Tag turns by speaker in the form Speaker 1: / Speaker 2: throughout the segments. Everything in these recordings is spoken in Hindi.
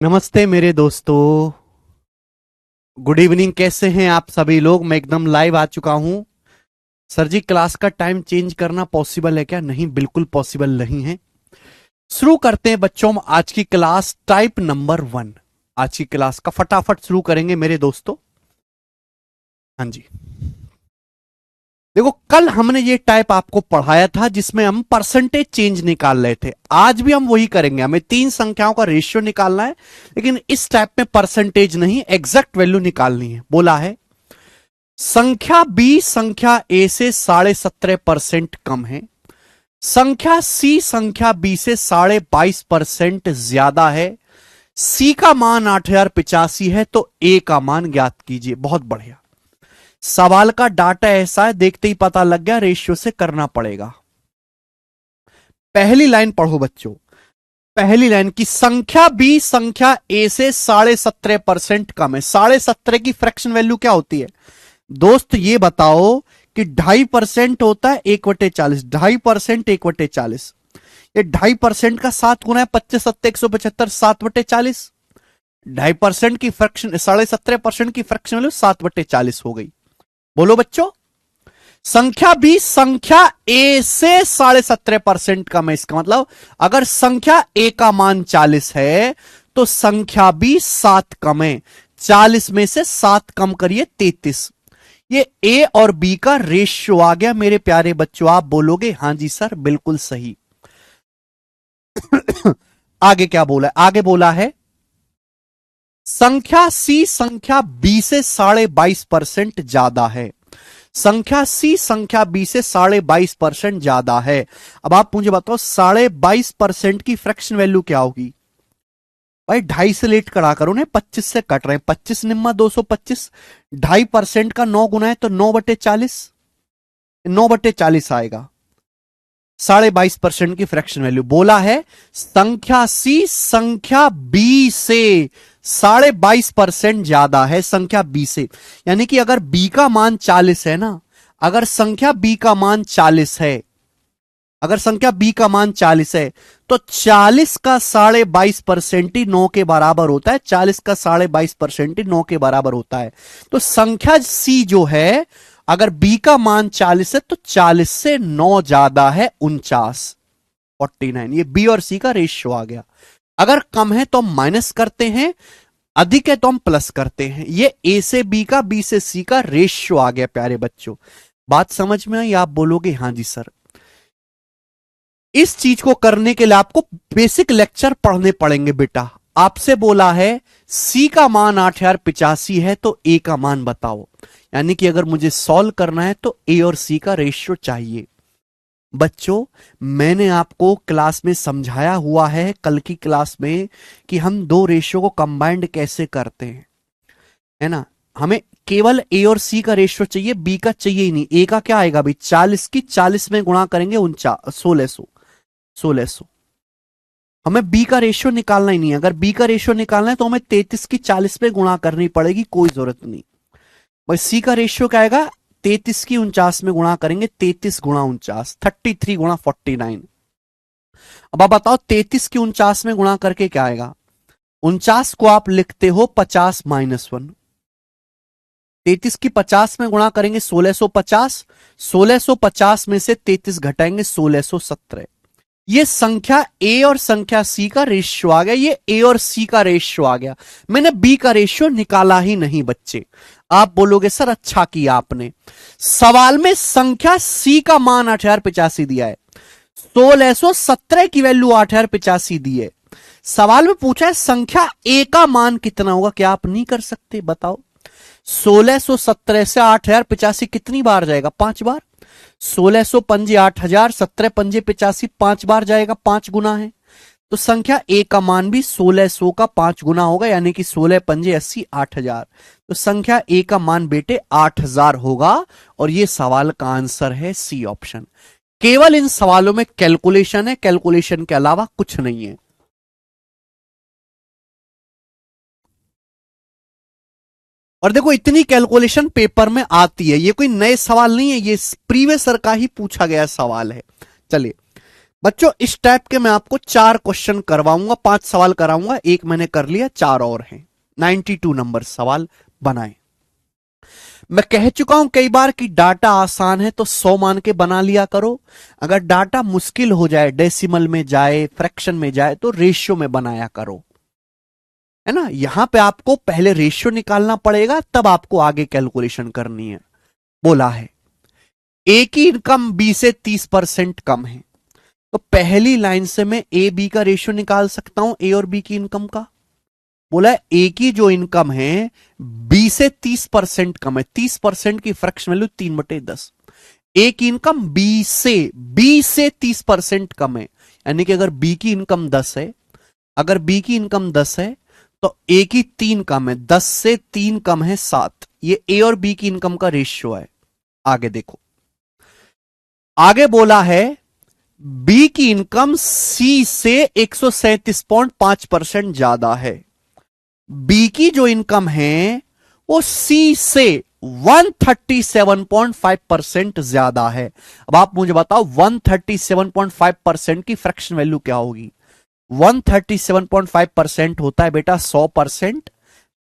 Speaker 1: नमस्ते मेरे दोस्तों। Good evening. कैसे हैं आप सभी लोग? मैं एकदम लाइव आ चुका हूं। सर जी, क्लास का टाइम चेंज करना पॉसिबल है क्या? नहीं, बिल्कुल पॉसिबल नहीं है। शुरू करते हैं बच्चों आज की क्लास टाइप नंबर 1। आज की क्लास का फटाफट शुरू करेंगे मेरे दोस्तों। हाँ जी, देखो कल हमने ये टाइप आपको पढ़ाया था जिसमें हम परसेंटेज चेंज निकाल रहे थे। आज भी हम वही करेंगे। हमें तीन संख्याओं का रेशियो निकालना है, लेकिन इस टाइप में परसेंटेज नहीं, एग्जैक्ट वैल्यू निकालनी है। बोला है संख्या बी संख्या ए से 17.5% कम है, संख्या सी संख्या बी से 22.5% ज्यादा है, सी का मान 8085 है, तो ए का मान ज्ञात कीजिए। बहुत बढ़िया। सवाल का डाटा ऐसा है, देखते ही पता लग गया, रेशियो से करना पड़ेगा। पहली लाइन पढ़ो बच्चों। पहली लाइन की संख्या बी संख्या ए से 17.5% कम है। 17.5 की फ्रैक्शन वैल्यू क्या होती है दोस्त? ये बताओ कि 2.5% होता है 1/40। 2.5% 1/40। ये 2.5% का 7 गुना है 25 सत्ते 175 7/40। 2.5% की फ्रैक्शन 17.5% की फ्रैक्शन वैल्यू 7/40 हो गई। बोलो बच्चों, संख्या बी संख्या ए से 17.5% कम है। इसका मतलब अगर संख्या ए का मान 40 है तो संख्या बी 7 कम है। 40 में से 7 कम करिए 33। ये ए और बी का रेशियो आ गया मेरे प्यारे बच्चों। आप बोलोगे हां जी सर, बिल्कुल सही। आगे क्या बोला है? आगे बोला है संख्या सी संख्या बी से 22.5% ज्यादा है। संख्या सी संख्या बी से 22.5% ज्यादा है। अब आप मुझे बताओ 22.5% की फ्रैक्शन वैल्यू क्या होगी? भाई 2.5 से लेट करा करो ना, 25 से कट रहे हैं। 25 निम्मा 225। 2.5% का 9 गुना है तो 9/40। 9/40 आएगा। 22.5% की फ्रैक्शन वैल्यू। बोला है संख्या सी संख्या बी से 22.5% ज्यादा है संख्या बी से। यानी कि अगर बी का मान 40 है ना, अगर संख्या बी का मान 40 है, अगर संख्या बी का मान 40 है तो 40 का 22.5% ही 9 के बराबर होता है। 40 का 22.5% ही 9 के बराबर होता है। तो संख्या सी जो है, अगर बी का मान 40 है तो 40 से 9 ज्यादा है 49। ये बी और सी का रेशियो आ गया। अगर कम है तो हम माइनस करते हैं, अधिक है तो हम प्लस करते हैं। ये ए से बी का, बी से सी का रेशियो आ गया प्यारे बच्चों। बात समझ में आई? आप बोलोगे हां जी सर। इस चीज को करने के लिए आपको बेसिक लेक्चर पढ़ने पड़ेंगे बेटा। आपसे बोला है सी का मान 8085 है तो ए का मान बताओ। यानी कि अगर मुझे सॉल्व करना है तो ए और सी का रेशियो चाहिए। बच्चों, मैंने आपको क्लास में समझाया हुआ है, कल की क्लास में, कि हम दो रेशियो को कंबाइंड कैसे करते हैं, है ना। हमें केवल ए और सी का रेशियो चाहिए, बी का चाहिए ही नहीं। ए का क्या आएगा भाई? 40 की 40 में गुणा करेंगे 1600। हमें बी का रेशियो निकालना ही नहीं है। अगर बी का रेशियो निकालना है तो हमें 33 की 40 पे गुणा करनी पड़ेगी, कोई जरूरत नहीं। भाई सी का रेशियो क्या आएगा? 33 की 49 में गुणा करेंगे, 33 गुणा 49, 33 गुणा 49। अब आप बताओ 33 की 49 में गुणा करके क्या आएगा? 49 को आप लिखते हो 50-1। 33 की 50 में गुणा करेंगे 1650। 1650 में से 33 घटाएंगे 1617। ये संख्या ए और संख्या सी का रेशियो आ गया। ये ए और सी का रेशियो आ गया। मैंने बी का रेशियो निकाला ही नहीं बच्चे। आप बोलोगे सर अच्छा किया आपने। सवाल में संख्या सी का मान 8085 दिया है, 1617 की वैल्यू 8085 दी है। सवाल में पूछा है संख्या ए का मान कितना होगा। क्या आप नहीं कर सकते? बताओ। 1617 से 8085 कितनी बार जाएगा? 5 बार। 1600 पंजे 8000, 17 पंजे 85, 5 बार जाएगा, 5 गुना है। तो संख्या ए का मान भी 1600 का 5 गुना होगा, यानी कि 16 पंजे 80, 8000। तो संख्या ए का मान बेटे 8000 होगा। और ये सवाल का आंसर है सी ऑप्शन। केवल इन सवालों में कैलकुलेशन है, कैलकुलेशन के अलावा कुछ नहीं है। और देखो इतनी कैलकुलेशन पेपर में आती है, ये कोई नए सवाल नहीं है, ये प्रीवियस सर का ही पूछा गया सवाल है। चलिए बच्चों इस टाइप के मैं आपको 4 क्वेश्चन करवाऊंगा, 5 सवाल कराऊंगा, एक मैंने कर लिया, 4 और हैं। 92 नंबर सवाल बनाए। मैं कह चुका हूं कई बार कि डाटा आसान है तो 100 मान के बना लिया करो। अगर डाटा मुश्किल हो जाए, डेसिमल में जाए, फ्रैक्शन में जाए, तो रेशियो में बनाया करो, है ना। यहां पे आपको पहले रेशियो निकालना पड़ेगा, तब आपको आगे कैलकुलेशन करनी है। बोला है ए की इनकम बी से 30% कम है, तो पहली लाइन से मैं ए बी का रेशियो निकाल सकता हूं, ए और बी की इनकम का। बोला है ए की जो इनकम है बी से 30% कम है, 30% की फ्रैक्शन वैल्यू 3/10। ए की इनकम बी से 30% कम है, यानी कि अगर बी की इनकम 10 है, अगर बी की इनकम 10 है तो ए की 3 कम है, 10 से 3 कम है 7। ये ए और बी की इनकम का रेशियो है। आगे देखो, आगे बोला है बी की इनकम सी से 137.5% ज्यादा है। बी की जो इनकम है वो सी से 137.5% ज्यादा है। अब आप मुझे बताओ 137.5% की फ्रैक्शन वैल्यू क्या होगी। 137.5% होता है बेटा 100%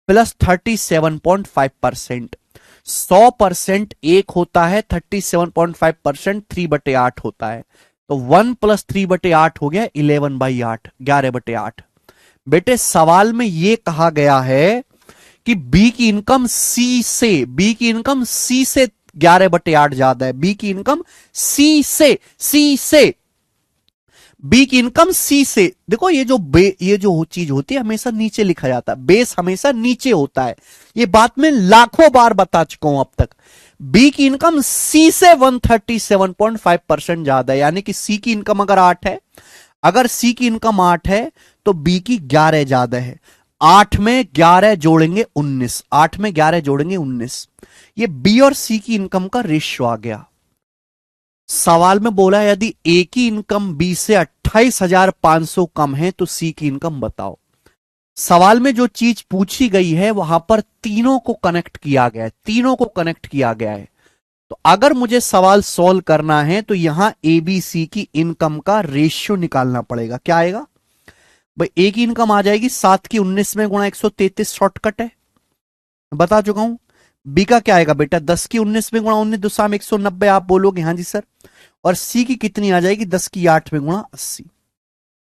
Speaker 1: प्लस 37.5%। 100% एक होता है, 37.5% 3/8 होता है। तो 1 प्लस 3/8 हो गया 11/8, 11/8। बेटे सवाल में यह कहा गया है कि बी की इनकम सी से, बी की इनकम सी से 11/8 ज्यादा है। बी की इनकम सी से बी की इनकम सी से। देखो ये जो चीज होती है हमेशा नीचे लिखा जाता है, बेस हमेशा नीचे होता है। ये बात मैं लाखों बार बता चुका हूं अब तक। बी की इनकम सी से 137.5% ज्यादा है, यानी कि सी की इनकम अगर 8 है, अगर सी की इनकम 8 है तो बी की 11 ज्यादा है। 8 में 11 जोड़ेंगे 19, 8 में 11 जोड़ेंगे 19। ये बी और सी की इनकम का रेशियो आ गया। सवाल में बोला है यदि ए की इनकम बी से 28,500 कम है तो सी की इनकम बताओ। सवाल में जो चीज पूछी गई है वहां पर तीनों को कनेक्ट किया गया है, तीनों को कनेक्ट किया गया है। तो अगर मुझे सवाल सॉल्व करना है तो यहां ए बी सी की इनकम का रेशियो निकालना पड़ेगा। क्या आएगा भाई, ए की इनकम आ जाएगी 7 की 19 में गुणा 133, शॉर्टकट है, बता चुका हूं। बी का क्या आएगा बेटा, 10 की 19 में गुणा 19 दुसाम 190, आप बोलोगे हाँ जी सर। और सी की कितनी आ जाएगी, 10 की 8 में गुणा 80।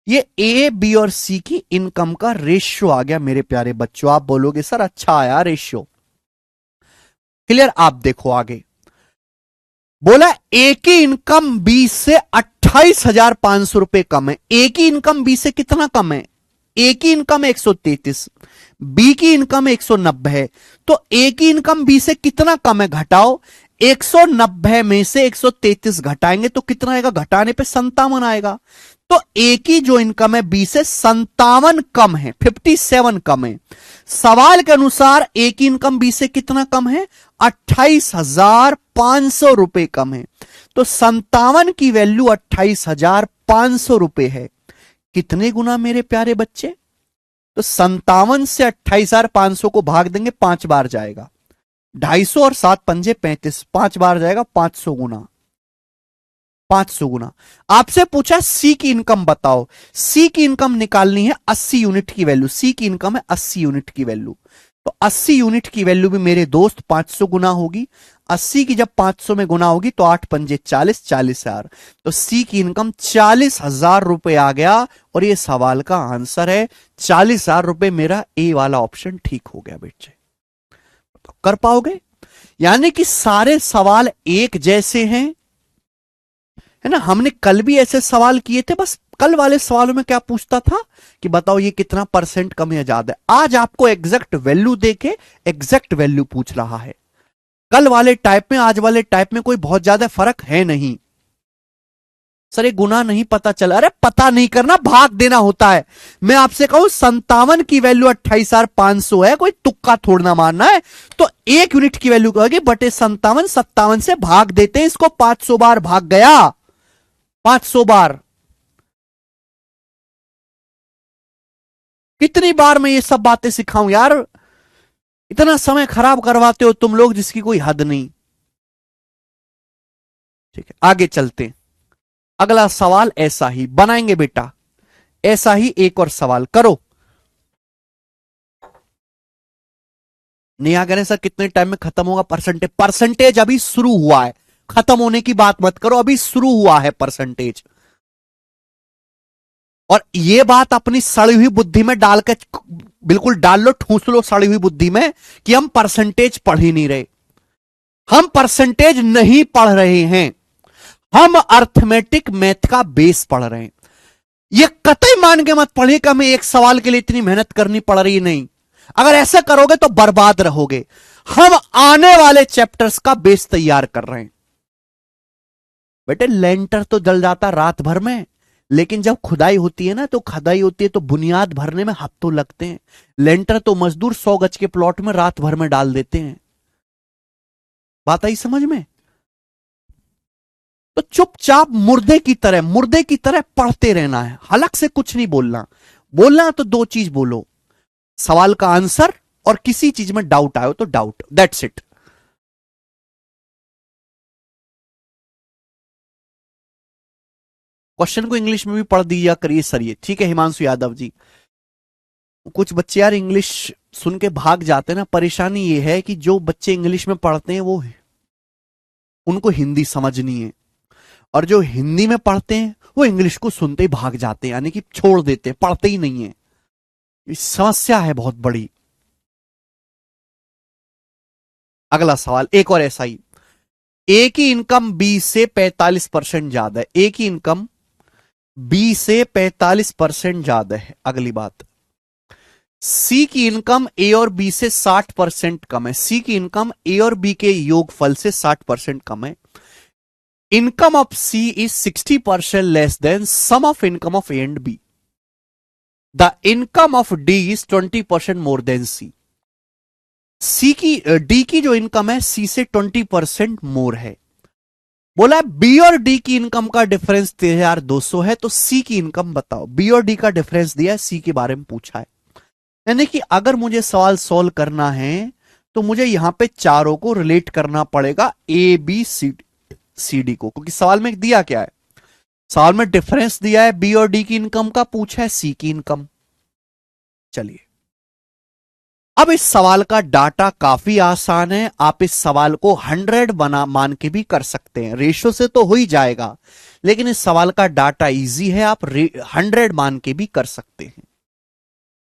Speaker 1: ये ए बी और सी की इनकम का रेशियो आ गया मेरे प्यारे बच्चों। आप बोलोगे सर अच्छा आया रेशियो, क्लियर। आप देखो आगे बोला ए की इनकम बी से 28,500 रुपए कम है। ए की इनकम बी से कितना कम है, ए की इनकम 133, बी की इनकम 190 है। तो ए की इनकम बी से कितना कम है, घटाओ। 190 में से 133 घटाएंगे तो कितना आएगा, घटाने पे 57 आएगा। तो ए की जो इनकम है बी से 57 कम है, 57 कम है। सवाल के अनुसार ए की इनकम बी से कितना कम है, 28,500 रुपए कम है। तो 57 की वैल्यू 28,500 रुपए है। कितने गुना मेरे प्यारे बच्चे, तो 57 से 28,500 को भाग देंगे, 5 बार जाएगा। 250 और 7 पंजे 35, 5 बार जाएगा, 500 गुना, 500 गुना। आपसे पूछा सी की इनकम बताओ। सी की इनकम निकालनी है 80 यूनिट की वैल्यू। सी की इनकम है 80 यूनिट की वैल्यू। तो 80 यूनिट की वैल्यू भी मेरे दोस्त 500 गुना होगी। 80 की जब 500 में गुना होगी तो 8 पंजे 40, 40,000। तो सी की इनकम 40,000 रुपए आ गया और ये सवाल का आंसर है 40,000 रुपए। मेरा ए वाला ऑप्शन ठीक हो गया बेटे। तो कर पाओगे, यानी कि सारे सवाल एक जैसे हैं, है ना। हमने कल भी ऐसे सवाल किए थे, बस कल वाले सवालों में क्या पूछता था कि बताओ ये कितना परसेंट कम या ज्यादा है। आज आपको एग्जैक्ट वैल्यू देके एग्जैक्ट वैल्यू पूछ रहा है। कल वाले टाइप में आज वाले टाइप में कोई बहुत ज्यादा फर्क है नहीं। सर ये गुना नहीं पता चला, अरे पता नहीं करना, भाग देना होता है। मैं आपसे कहूं 57 की वैल्यू 28,500 है, कोई तुक्का थोड़ना मारना है। तो 1 यूनिट की वैल्यू कहोगे बटे 57, 57 से भाग देते हैं इसको, 500 बार भाग गया, 500 बार। कितनी बार मैं ये सब बातें सिखाऊं यार, इतना समय खराब करवाते हो तुम लोग जिसकी कोई हद नहीं। ठीक है आगे चलते हैं। अगला सवाल ऐसा ही बनाएंगे बेटा, ऐसा ही एक और सवाल करो। नेहा कह रहे सर कितने टाइम में खत्म होगा परसेंटेज? परसेंटेज अभी शुरू हुआ है, खत्म होने की बात मत करो, अभी शुरू हुआ है परसेंटेज। और ये बात अपनी सड़ी हुई बुद्धि में डाल के बिल्कुल डाल लो, ठूस लो सड़ी हुई बुद्धि में कि हम परसेंटेज पढ़ ही नहीं रहे। हम परसेंटेज नहीं पढ़ रहे हैं, हम अर्थमेटिक मैथ का बेस पढ़ रहे हैं। ये कतई मान के मत पढ़िए कि हमें एक सवाल के लिए इतनी मेहनत करनी पड़ रही, नहीं। अगर ऐसा करोगे तो बर्बाद रहोगे। हम आने वाले चैप्टर्स का बेस तैयार कर रहे हैं। बेटे लेंटर तो जल जाता रात भर में, लेकिन जब खुदाई होती है ना, तो खुदाई होती है तो बुनियाद भरने में हफ्तों लगते हैं। लेंटर तो मजदूर 100 गज के प्लॉट में रात भर में डाल देते हैं। बात आई समझ में? तो चुपचाप मुर्दे की तरह पढ़ते रहना है, हलक से कुछ नहीं बोलना। बोलना तो दो चीज बोलो, सवाल का आंसर और किसी चीज में डाउट आयो तो डाउट, दैट्स इट। क्वेश्चन को इंग्लिश में भी पढ़ दिया करिए सर, ये ठीक है हिमांशु यादव जी। कुछ बच्चे यार इंग्लिश सुन के भाग जाते हैं ना, परेशानी ये है कि जो बच्चे इंग्लिश में पढ़ते हैं वो उनको हिंदी समझनी है, और जो हिंदी में पढ़ते हैं वो इंग्लिश को सुनते ही भाग जाते हैं, यानी कि छोड़ देते हैं, पढ़ते ही नहीं है। समस्या है बहुत बड़ी। अगला सवाल एक और ऐसा ही, ए की इनकम बी से 45% ज्यादा है। ए की इनकम बी से 45% ज्यादा है। अगली बात, सी की इनकम ए और बी से 60% कम है। सी की इनकम ए और बी के योगफल से 60% कम है। Income of C is 60% less than sum of income of A and B. The income of D is 20% more than C. C की डी की जो इनकम है सी से 20% मोर है। बोला बी और डी की इनकम का डिफरेंस 3200 है, तो सी की इनकम बताओ। बी और डी का डिफरेंस दिया है, सी के बारे में पूछा है। यानी कि अगर मुझे सवाल सॉल्व करना है तो मुझे यहां पे चारों को रिलेट करना पड़ेगा, ए बी सी डी को, क्योंकि सवाल में दिया क्या है, सवाल में डिफरेंस दिया है बी और डी की इनकम का, पूछा है सी की इनकम। चलिए अब इस सवाल का डाटा काफी आसान है, आप इस सवाल को 100 मान के भी कर सकते हैं, रेशो से तो हो ही जाएगा, लेकिन इस सवाल का डाटा इजी है, आप 100 मान के भी कर सकते हैं।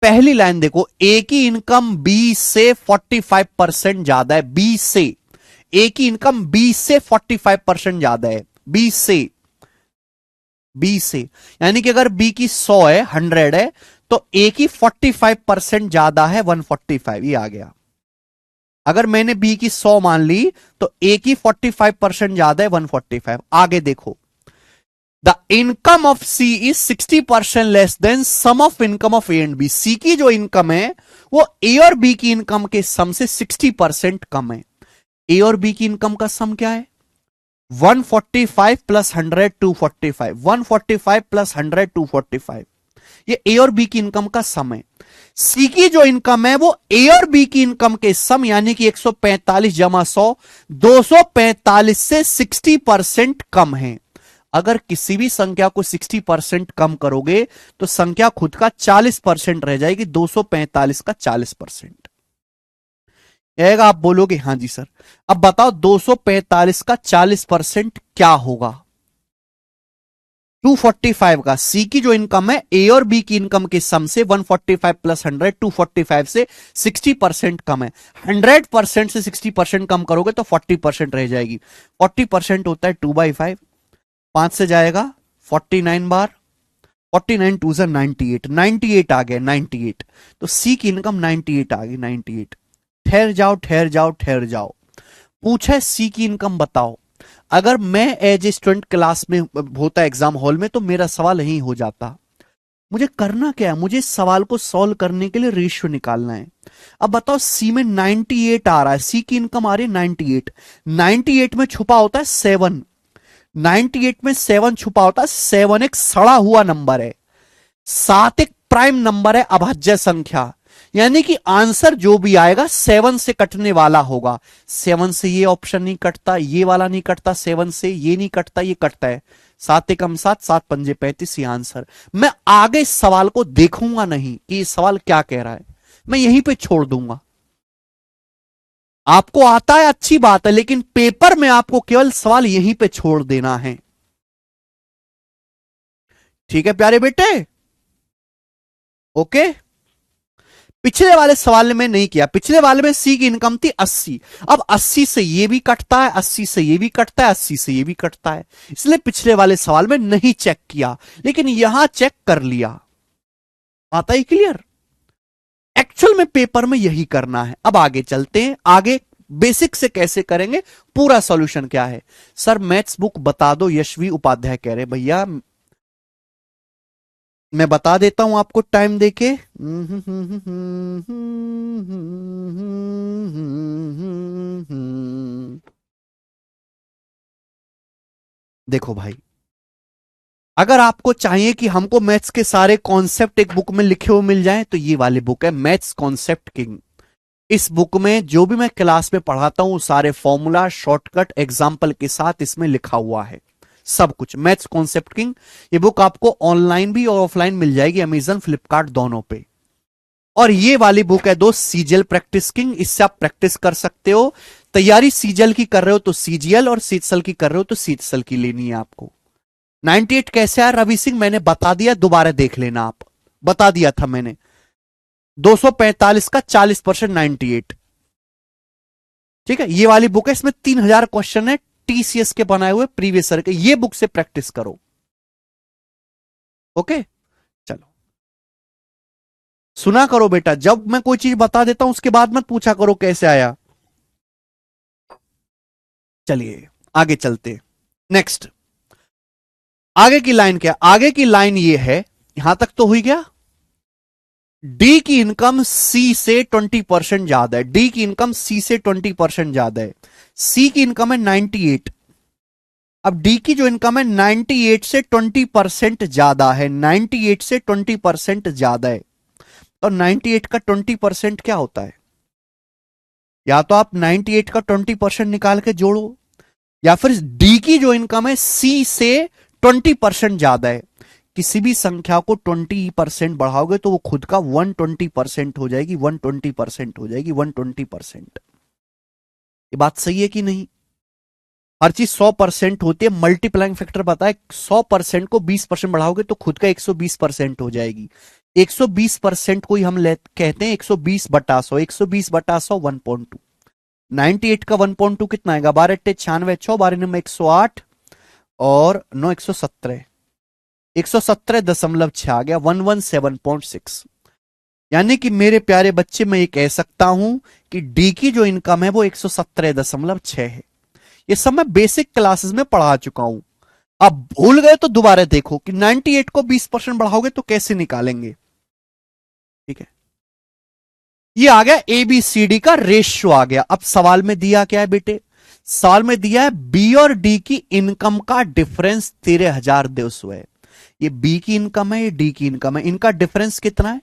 Speaker 1: पहली लाइन देखो, ए की इनकम बी से 45% ज्यादा है। बी से, ए की इनकम बी से 45% ज्यादा है। बी से यानी कि अगर बी की 100 है, 100 है, तो ए की 45% ज्यादा है, 145, ये आ गया। अगर मैंने बी की 100 मान ली तो ए की 45% ज्यादा है, 145। आगे देखो, the income of C is 60% less than sum of income of A and B. C की जो इनकम है वो ए और बी की इनकम के सम से 60% कम है। ए और बी की इनकम का सम क्या है? 145 प्लस 100 245, 145 प्लस 100 245, ये ए और बी की इनकम का सम है। सी की जो इनकम है वो ए और बी की इनकम के सम, यानी कि 145 जमा 100, 245 से 60% कम है। अगर किसी भी संख्या को 60% कम करोगे तो संख्या खुद का 40% रह जाएगी, 245 का 40%। आएगा, आप बोलोगे हां जी सर। अब बताओ 245 का 40% क्या होगा? 245 का, सी की जो इनकम है ए और बी की इनकम के सम से 145 प्लस 100, 245 से 60% कम है। 100% से 60% कम करोगे तो 40% रह जाएगी। 40% होता है 2/5, 5 से जाएगा 49 बार, 49 2 से 98, 98 आ गया, 98। तो सी की इनकम 98 आ गई, 98। ठहर जाओ ठहर जाओ ठहर जाओ, पूछे सी की इनकम बताओ। अगर मैं एज ए स्टूडेंट क्लास में होता एग्जाम हॉल में तो मेरा सवाल यही हो जाता। मुझे करना क्या है, मुझे इस सवाल को सॉल्व करने के लिए रेशियो निकालना है। अब बताओ सी में 98 आ रहा है, सी की इनकम आ रही है 98, 98 में छुपा होता है 7, 98 में 7 छुपा होता है। 7 एक सड़ा हुआ नंबर है, 7 एक प्राइम नंबर है, अभाज्य संख्या। यानी कि आंसर जो भी आएगा 7 से कटने वाला होगा। 7 से ये ऑप्शन नहीं कटता, ये वाला नहीं कटता, 7 से ये नहीं कटता, ये कटता है। 7 एकम 7, 7 पंजे 35, ये आंसर। मैं आगे इस सवाल को देखूंगा नहीं कि ये सवाल क्या कह रहा है, मैं यहीं पे छोड़ दूंगा। आपको आता है अच्छी बात है, लेकिन पेपर में आपको केवल सवाल यहीं पे छोड़ देना है। ठीक है प्यारे बेटे, ओके। पिछले वाले सवाल में नहीं किया, पिछले वाले में सी की इनकम थी 80। अब 80 से ये भी कटता है, 80 से ये भी कटता है, 80 से ये भी कटता है, इसलिए पिछले वाले सवाल में नहीं चेक किया, लेकिन यहां चेक कर लिया। आता ही क्लियर? एक्चुअल में पेपर में यही करना है। अब आगे चलते हैं, आगे बेसिक से कैसे करेंगे, पूरा सॉल्यूशन क्या है। सर मैथ्स बुक बता दो, यशवी उपाध्याय कह रहे। भैया मैं बता देता हूं आपको टाइम देके। देखो भाई, अगर आपको चाहिए कि हमको मैथ्स के सारे कॉन्सेप्ट एक बुक में लिखे हुए मिल जाएं, तो ये वाली बुक है मैथ्स कॉन्सेप्ट किंग। इस बुक में जो भी मैं क्लास में पढ़ाता हूं, सारे फॉर्मूला, शॉर्टकट, एग्जाम्पल के साथ इसमें लिखा हुआ है सब कुछ। मैथ्स कॉन्सेप्ट किंग ये बुक आपको ऑनलाइन भी और ऑफलाइन मिल जाएगी, अमेजन, फ्लिपकार्ट दोनों पे। और ये वाली बुक है दोस्त सीजीएल प्रैक्टिस किंग, इससे आप प्रैक्टिस कर सकते हो। तैयारी सीजीएल की कर रहे हो तो सीजीएल, और सीटसल की कर रहे हो तो सीटसल की लेनी है आपको। 98 कैसे आया रवि सिंह, मैंने बता दिया, दोबारा देख लेना आप, बता दिया था मैंने। 245 का 40% 98। ठीक है, ये वाली बुक है, इसमें 3000 क्वेश्चन है टीसीएस के बनाए हुए प्रीवियस ईयर के। ये बुक से प्रैक्टिस करो, ओके। चलो सुना करो बेटा, जब मैं कोई चीज बता देता हूं उसके बाद मत पूछा करो कैसे आया। चलिए आगे चलते, नेक्स्ट। आगे की लाइन क्या, आगे की लाइन ये है, यहां तक तो हुई गया। डी की इनकम सी से 20% ज्यादा है, डी की इनकम सी से 20% ज्यादा है। सी की इनकम है 98। अब डी की जो इनकम है 98 से 20% ज्यादा है, 98 से 20% ज्यादा है। और 98 का 20% क्या होता है? या तो आप 98 का 20% निकाल के जोड़ो, या फिर डी की जो इनकम है सी से 20% ज्यादा है। किसी भी संख्या को 20% बढ़ाओगे तो वो खुद का 120% हो जाएगी, 120% हो जाएगी, 120%। ये बात सही है कि नहीं? हर चीज 100% होती है, मल्टीप्लाइंग फैक्टर बताए 100% को 20% बढ़ाओगे तो खुद का 120% हो जाएगी। 120% को ही हम कहते हैं 120 बटा 100, 120 बटा 100 1.2। 98 का 1.2 कितना आएगा? 12 अट्टे 96, 6 12 में 108 और 9 117, 117.6 आ गया, 117.6। यानी कि मेरे प्यारे बच्चे मैं ये कह सकता हूं कि डी की जो इनकम है वो 117.6 है। ये सब मैं बेसिक क्लासेस में पढ़ा चुका हूं। अब भूल गए तो दोबारा देखो कि 98 को 20% बढ़ाओगे तो कैसे निकालेंगे। ठीक है, ये आ गया एबीसीडी का रेशियो आ गया। अब सवाल में दिया क्या है बेटे? सवाल में दिया है बी और डी की इनकम का डिफरेंस 13,200 है। ये बी की इनकम है, ये डी की इनकम है, इनका डिफरेंस कितना है?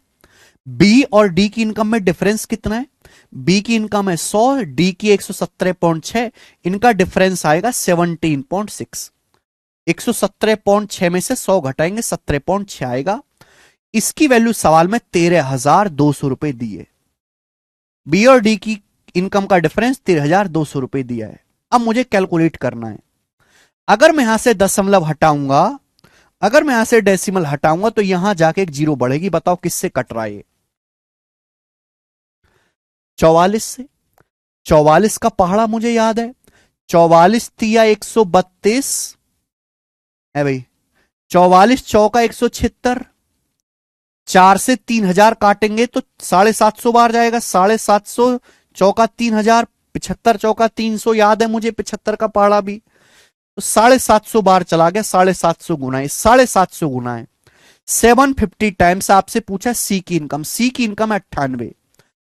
Speaker 1: बी और डी की इनकम में डिफरेंस कितना है? बी की इनकम है 100, डी की 117.6, इनका डिफरेंस आएगा 17.6। 117.6 में से 100 घटाएंगे 17.6 आएगा। इसकी वैल्यू सवाल में 13,200 रुपए दी है। बी और डी की इनकम का डिफरेंस 13,200 रुपए दिया है। अब मुझे कैलकुलेट करना है। अगर मैं यहां से दशमलव हटाऊंगा, अगर मैं यहां से डेसिमल हटाऊंगा तो यहां जाके एक जीरो बढ़ेगी। बताओ किससे कट रहा है? 44 से। 44 का पहाड़ा मुझे याद है, 44 तिया 132 है भाई, 44 चौका 176, 4 से 3,000 काटेंगे तो 750 बार जाएगा, 750 चौका 3,000, 75 चौका 300, याद है मुझे 75 का पहाड़ा भी, तो 750 बार चला गया। 750 गुना है, 750 गुना है 750 टाइम्स। आपसे पूछा सी की इनकम, सी की इनकम है 98,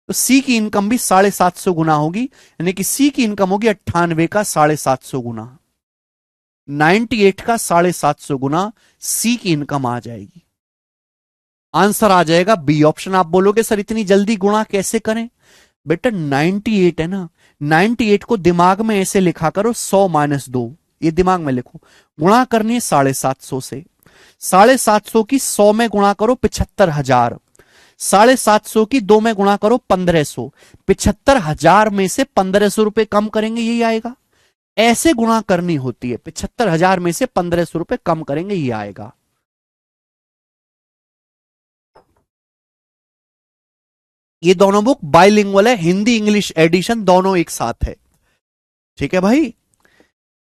Speaker 1: तो सी की इनकम भी 750 गुना होगी, यानी कि सी की इनकम होगी 98 का 750 गुना, 98 का 750 गुना सी की इनकम आ जाएगी। आंसर आ जाएगा बी ऑप्शन। आप बोलोगे सर इतनी जल्दी गुणा कैसे करें? बेटा 98 है ना, 98 को दिमाग में ऐसे लिखा करो 100 माइनस 2, ये दिमाग में लिखो। गुणा करनी है 750 से, 750 की 100 में गुणा करो 75,000, 750 की 2 में गुणा करो 1500, 75,000 में से 1500 रुपए कम करेंगे यही आएगा। ऐसे गुणा करनी होती है, 75,000 में से 1500 रुपए कम करेंगे ये आएगा। ये दोनों बुक बाइलिंगुअल है, हिंदी इंग्लिश एडिशन दोनों एक साथ है। ठीक है भाई,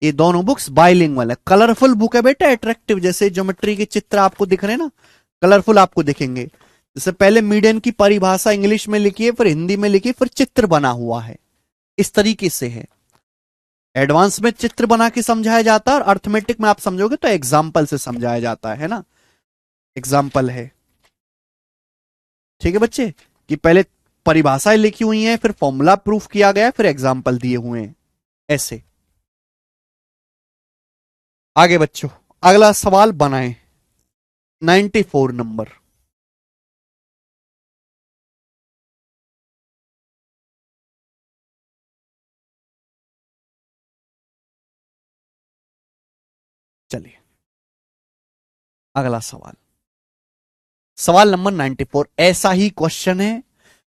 Speaker 1: ये दोनों बुक्स बाइलिंगुअल है। कलरफुल बुक है बेटा, अट्रैक्टिव, जैसे ज्योमेट्री के चित्र आपको दिख रहे हैं ना, कलरफुल आपको दिखेंगे। जैसे पहले मीडियन की परिभाषा इंग्लिश में लिखी है, फिर हिंदी में लिखी, फिर चित्र बना हुआ है, इस तरीके से है। एडवांस में चित्र बना के समझाया जाता है और अर्थमेटिक में आप समझोगे तो एग्जाम्पल से समझाया जाता है ना, एग्जाम्पल है। ठीक है बच्चे, कि पहले परिभाषाएं लिखी हुई हैं, फिर फॉर्मूला प्रूफ किया गया, फिर एग्जाम्पल दिए हुए हैं, ऐसे। आगे बच्चों अगला सवाल बनाएं, 94 नंबर। चलिए अगला सवाल, सवाल नंबर 94। ऐसा ही क्वेश्चन है,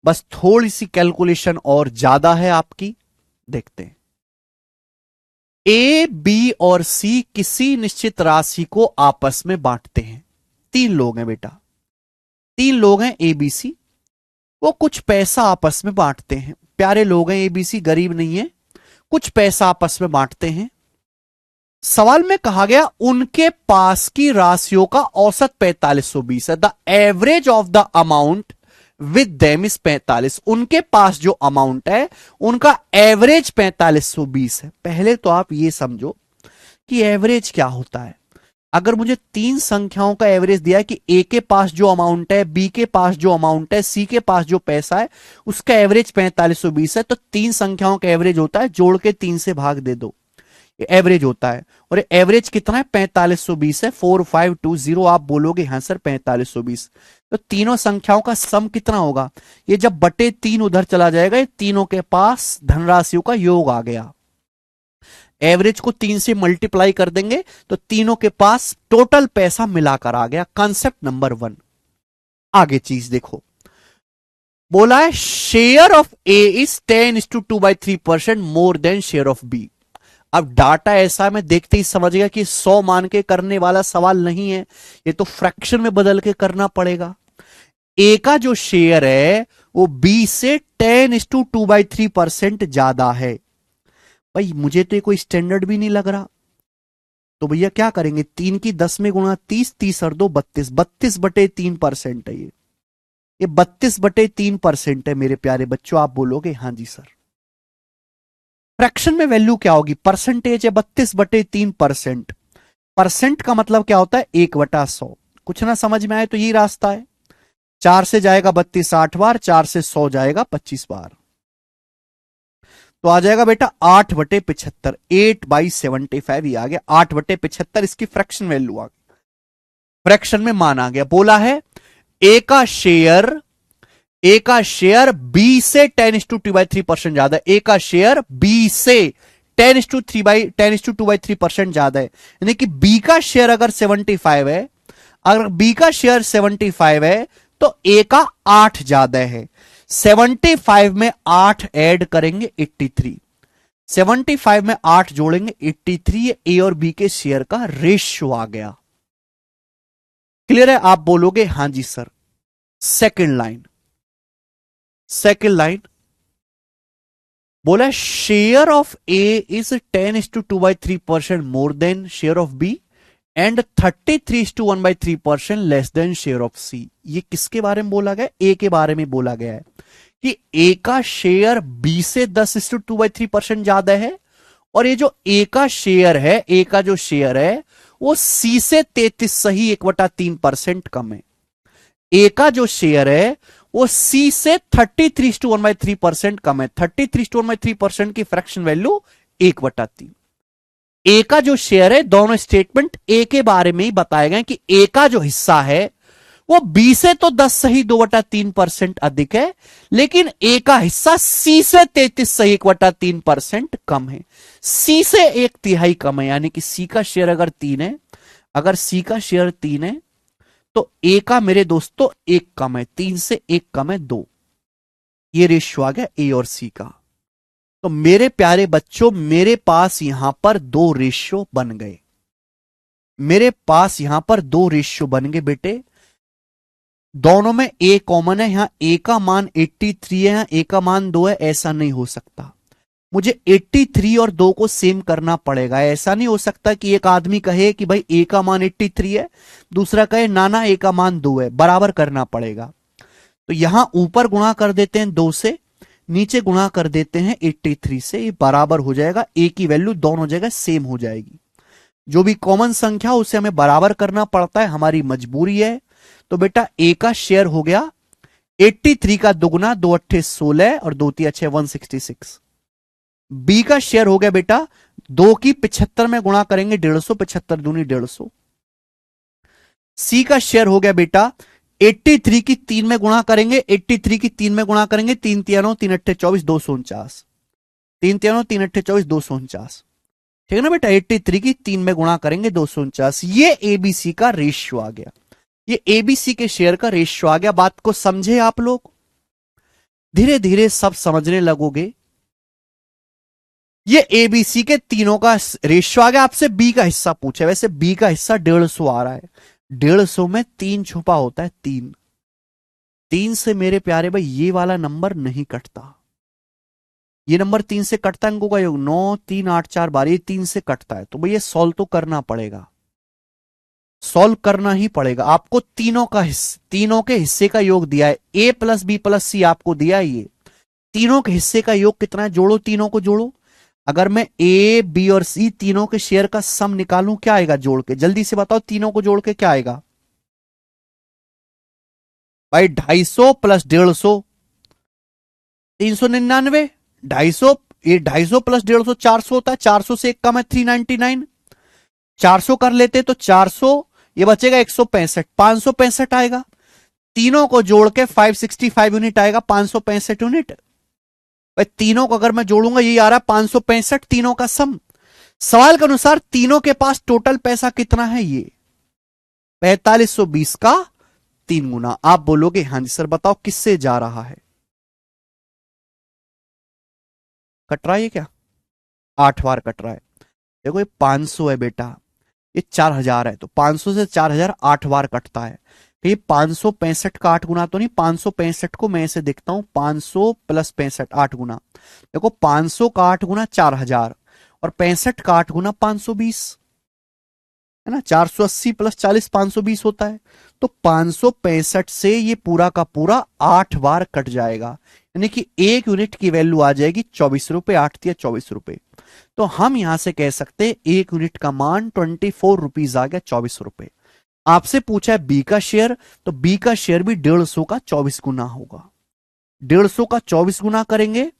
Speaker 1: बस थोड़ी सी कैलकुलेशन और ज्यादा है आपकी। देखते हैं। ए, बी और सी किसी निश्चित राशि को आपस में बांटते हैं। 3 लोग हैं बेटा, 3 लोग हैं ए बी सी, वो कुछ पैसा आपस में बांटते हैं। प्यारे लोग हैं ए बी सी, गरीब नहीं है, कुछ पैसा आपस में बांटते हैं। सवाल में कहा गया उनके पास की राशियों का औसत 4520 है। The average of the amount with them is 45। उनके पास जो अमाउंट है उनका एवरेज 4520 है। पहले तो आप ये समझो कि एवरेज क्या होता है। अगर मुझे 3 संख्याओं का एवरेज दिया है कि ए के पास जो अमाउंट है, बी के पास जो अमाउंट है, सी के पास जो पैसा है, उसका एवरेज 4520 है, तो 3 संख्याओं का एवरेज होता है, जोड़ के 3 से भाग दे दो, एवरेज होता है। और एवरेज कितना है? 4520 है। 4520। आप बोलोगे हाँ सर 4520, तो तीनों संख्याओं का सम कितना होगा? ये जब बटे 3 उधर चला जाएगा, ये तीनों के पास धनराशियों का योग आ गया। एवरेज को 3 से मल्टीप्लाई कर देंगे तो तीनों के पास टोटल पैसा मिलाकर आ गया। Concept number 1। आगे चीज देखो, बोला है share of A is 10:2/3% more than share of B. अब डाटा ऐसा मैं देखते ही समझ गया कि 100 मान के करने वाला सवाल नहीं है, ये तो फ्रैक्शन में बदल के करना पड़ेगा। ए का जो शेयर है वो बी से 10:2/3% ज्यादा है। भाई मुझे तो ये कोई स्टैंडर्ड भी नहीं लग रहा, तो भैया क्या करेंगे? 3 की 10 में गुणा 30, 30 और 2 32, 32/3% है ये 32/3% है मेरे प्यारे बच्चों। आप बोलोगे हाँ जी सर। फ्रैक्शन में वैल्यू क्या होगी? परसेंटेज है 32/3%। परसेंट का मतलब क्या होता है? 1/100। कुछ ना समझ में आए तो यही रास्ता है। 4 से जाएगा 32 8 बार, 4 से 100 जाएगा 25 बार, तो आ जाएगा बेटा 8/75। 8/75 ही आ गया, 8/75 इसकी फ्रैक्शन वैल्यू आ गई, फ्रैक्शन में मान आ गया। बोला है ए का शेयर बी से 10:2/3% ज्यादा है। ए का शेयर बी से 10:2/3% ज्यादा है, यानी कि बी का शेयर अगर 75 है, अगर बी का शेयर 75 है तो ए का 8 ज्यादा है। 75 में 8 ऐड करेंगे 83, 75 में 8 जोड़ेंगे 83। ए और बी के शेयर का रेशियो आ गया। क्लियर है? आप बोलोगे हां जी सर। सेकंड लाइन बोला share of A is 10:2/3% more than share of B and 33:1/3% less than share of C. ये किसके बारे में बोला गया? ए के बारे में बोला गया है कि ए का शेयर बी से 10:2/3% ज्यादा है, और ये जो ए का शेयर है, ए का जो शेयर है वो सी से 33 सही 1/3% कम है। ए का जो शेयर है वो सी से 33:1/3% कम है। 33:1/3% की फ्रैक्शन वैल्यू 1/3। ए का जो शेयर है, दोनों स्टेटमेंट ए के बारे में ही बताए गए कि ए का जो हिस्सा है वो बी से तो 10 सही 2/3% अधिक है, लेकिन ए का हिस्सा सी से 33 सही 1/3% कम है। सी से 1/3 कम है, यानी कि सी का शेयर अगर 3 है, अगर सी का शेयर 3 है तो ए का मेरे दोस्तों 1 कम है, 3 से 1 कम है 2। ये रेशियो आ गया ए और सी का। तो मेरे प्यारे बच्चों, मेरे पास यहां पर दो रेशियो बन गए, मेरे पास यहां पर दो रेशियो बन गए बेटे। दोनों में ए कॉमन है, यहां ए का मान 83 है, यहां ए का मान 2 है, ऐसा नहीं हो सकता। मुझे 83 और 2 को सेम करना पड़ेगा। ऐसा नहीं हो सकता कि एक आदमी कहे कि भाई ए का मान 83 है, दूसरा कहे नाना ए का मान 2 है, बराबर करना पड़ेगा। तो यहां ऊपर गुणा कर देते हैं 2 से, नीचे गुणा कर देते हैं 83 से, ये बराबर हो जाएगा। ए की वैल्यू दोनों जगह सेम हो जाएगी। जो भी कॉमन संख्या उसे हमें बराबर करना पड़ता है, हमारी मजबूरी है। तो बेटा ए का शेयर हो गया 83 का दुगुना, 2 अट्ठे 16 और 2 तिया 6 166। बी का शेयर हो गया बेटा 2 की 75 में गुणा करेंगे 150, 75 दूनी 150। सी का शेयर हो गया बेटा 83 की 3 में गुणा करेंगे, 83 की 3 में गुणा करेंगे, 3 तिया 9 3 अट्ठे 24 249, 3 तिया 9 3 अट्ठे 24 249। ठीक है ना बेटा, 83 की 3 में गुणा करेंगे 249। ये एबीसी का रेशियो आ गया, ये एबीसी के शेयर का रेशियो आ गया। बात को समझे आप लोग, धीरे धीरे सब समझने लगोगे। ये एबीसी के तीनों का रेशियो आ गया। आपसे बी का हिस्सा पूछे, वैसे बी का हिस्सा 150 आ रहा है, 150 में 3 छुपा होता है, 3 से मेरे प्यारे भाई ये वाला नंबर नहीं कटता। ये नंबर 3 से कटता है, अंकों का योग 9 3 8 4 12, ये 3 से कटता है। तो भाई ये सॉल्व तो करना पड़ेगा, सॉल्व करना ही पड़ेगा आपको। तीनों का हिस्सा, तीनों के हिस्से का योग दिया है, ए प्लस बी प्लस सी आपको दिया है। ये तीनों के हिस्से का योग कितना है, जोड़ो, तीनों को जोड़ो। अगर मैं ए बी और सी तीनों के शेयर का सम निकालूं, क्या आएगा जोड़ के, जल्दी से बताओ, तीनों को जोड़ के क्या आएगा भाई? 250 प्लस 150 399, 250, ये 250 प्लस 150 400 होता है, 400 से एक कम है 399, 400 कर लेते तो 400, ये बचेगा 165, 565 आएगा। तीनों को जोड़ के 565 यूनिट आएगा, 565 यूनिट। भाई तीनों को अगर मैं जोड़ूंगा, ये आ रहा है 565, तीनों का सम। सवाल के अनुसार तीनों के पास टोटल पैसा कितना है, ये 4520 का 3 गुना। आप बोलोगे हाँ जी सर बताओ किससे जा रहा है, कट रहा है क्या? 8 बार कट रहा है। देखो ये 500 है बेटा, ये 4000 है, तो 500 से 4000 8 बार कटता है। तो ये 565 का 8 गुना तो नहीं, 565 को मैं ऐसे देखता हूं 500 प्लस 65 8 गुना। देखो 500 का 8 गुना 4000 और 65 का 8 गुना 520 है ना, 480 प्लस 40 520 होता है। तो 565 से ये पूरा का पूरा 8 बार कट जाएगा, यानी कि 1 यूनिट की वैल्यू आ जाएगी 24 रुपए, 8 या 24 रुपए। तो हम यहां से कह सकते हैं 1 यूनिट का मान 24 रुपीज आ गया, 24 रुपए। आपसे पूछा है बी का शेयर, तो बी का शेयर भी 150 का 24 गुना होगा। 150 का 24 गुना करेंगे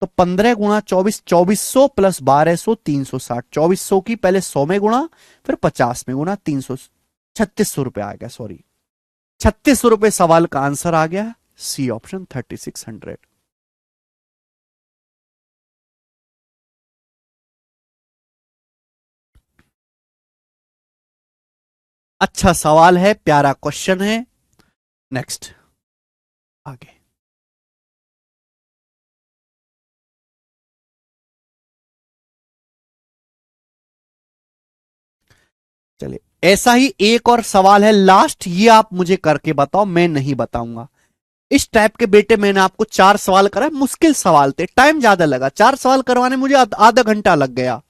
Speaker 1: तो 15 गुना 24, 2400 प्लस 1200 360, 2400 की पहले 100 में गुणा फिर 50 में गुणा, 300 3600 रुपए आ गया, सॉरी 3600 रुपए सवाल का आंसर आ गया, सी ऑप्शन 3600। अच्छा सवाल है, प्यारा क्वेश्चन है। नेक्स्ट आगे, चलिए ऐसा ही एक और सवाल है लास्ट, ये आप मुझे करके बताओ, मैं नहीं बताऊंगा। इस टाइप के बेटे मैंने आपको 4 सवाल कराए, मुश्किल सवाल थे, टाइम ज्यादा लगा, 4 सवाल करवाने मुझे आधा घंटा लग गया।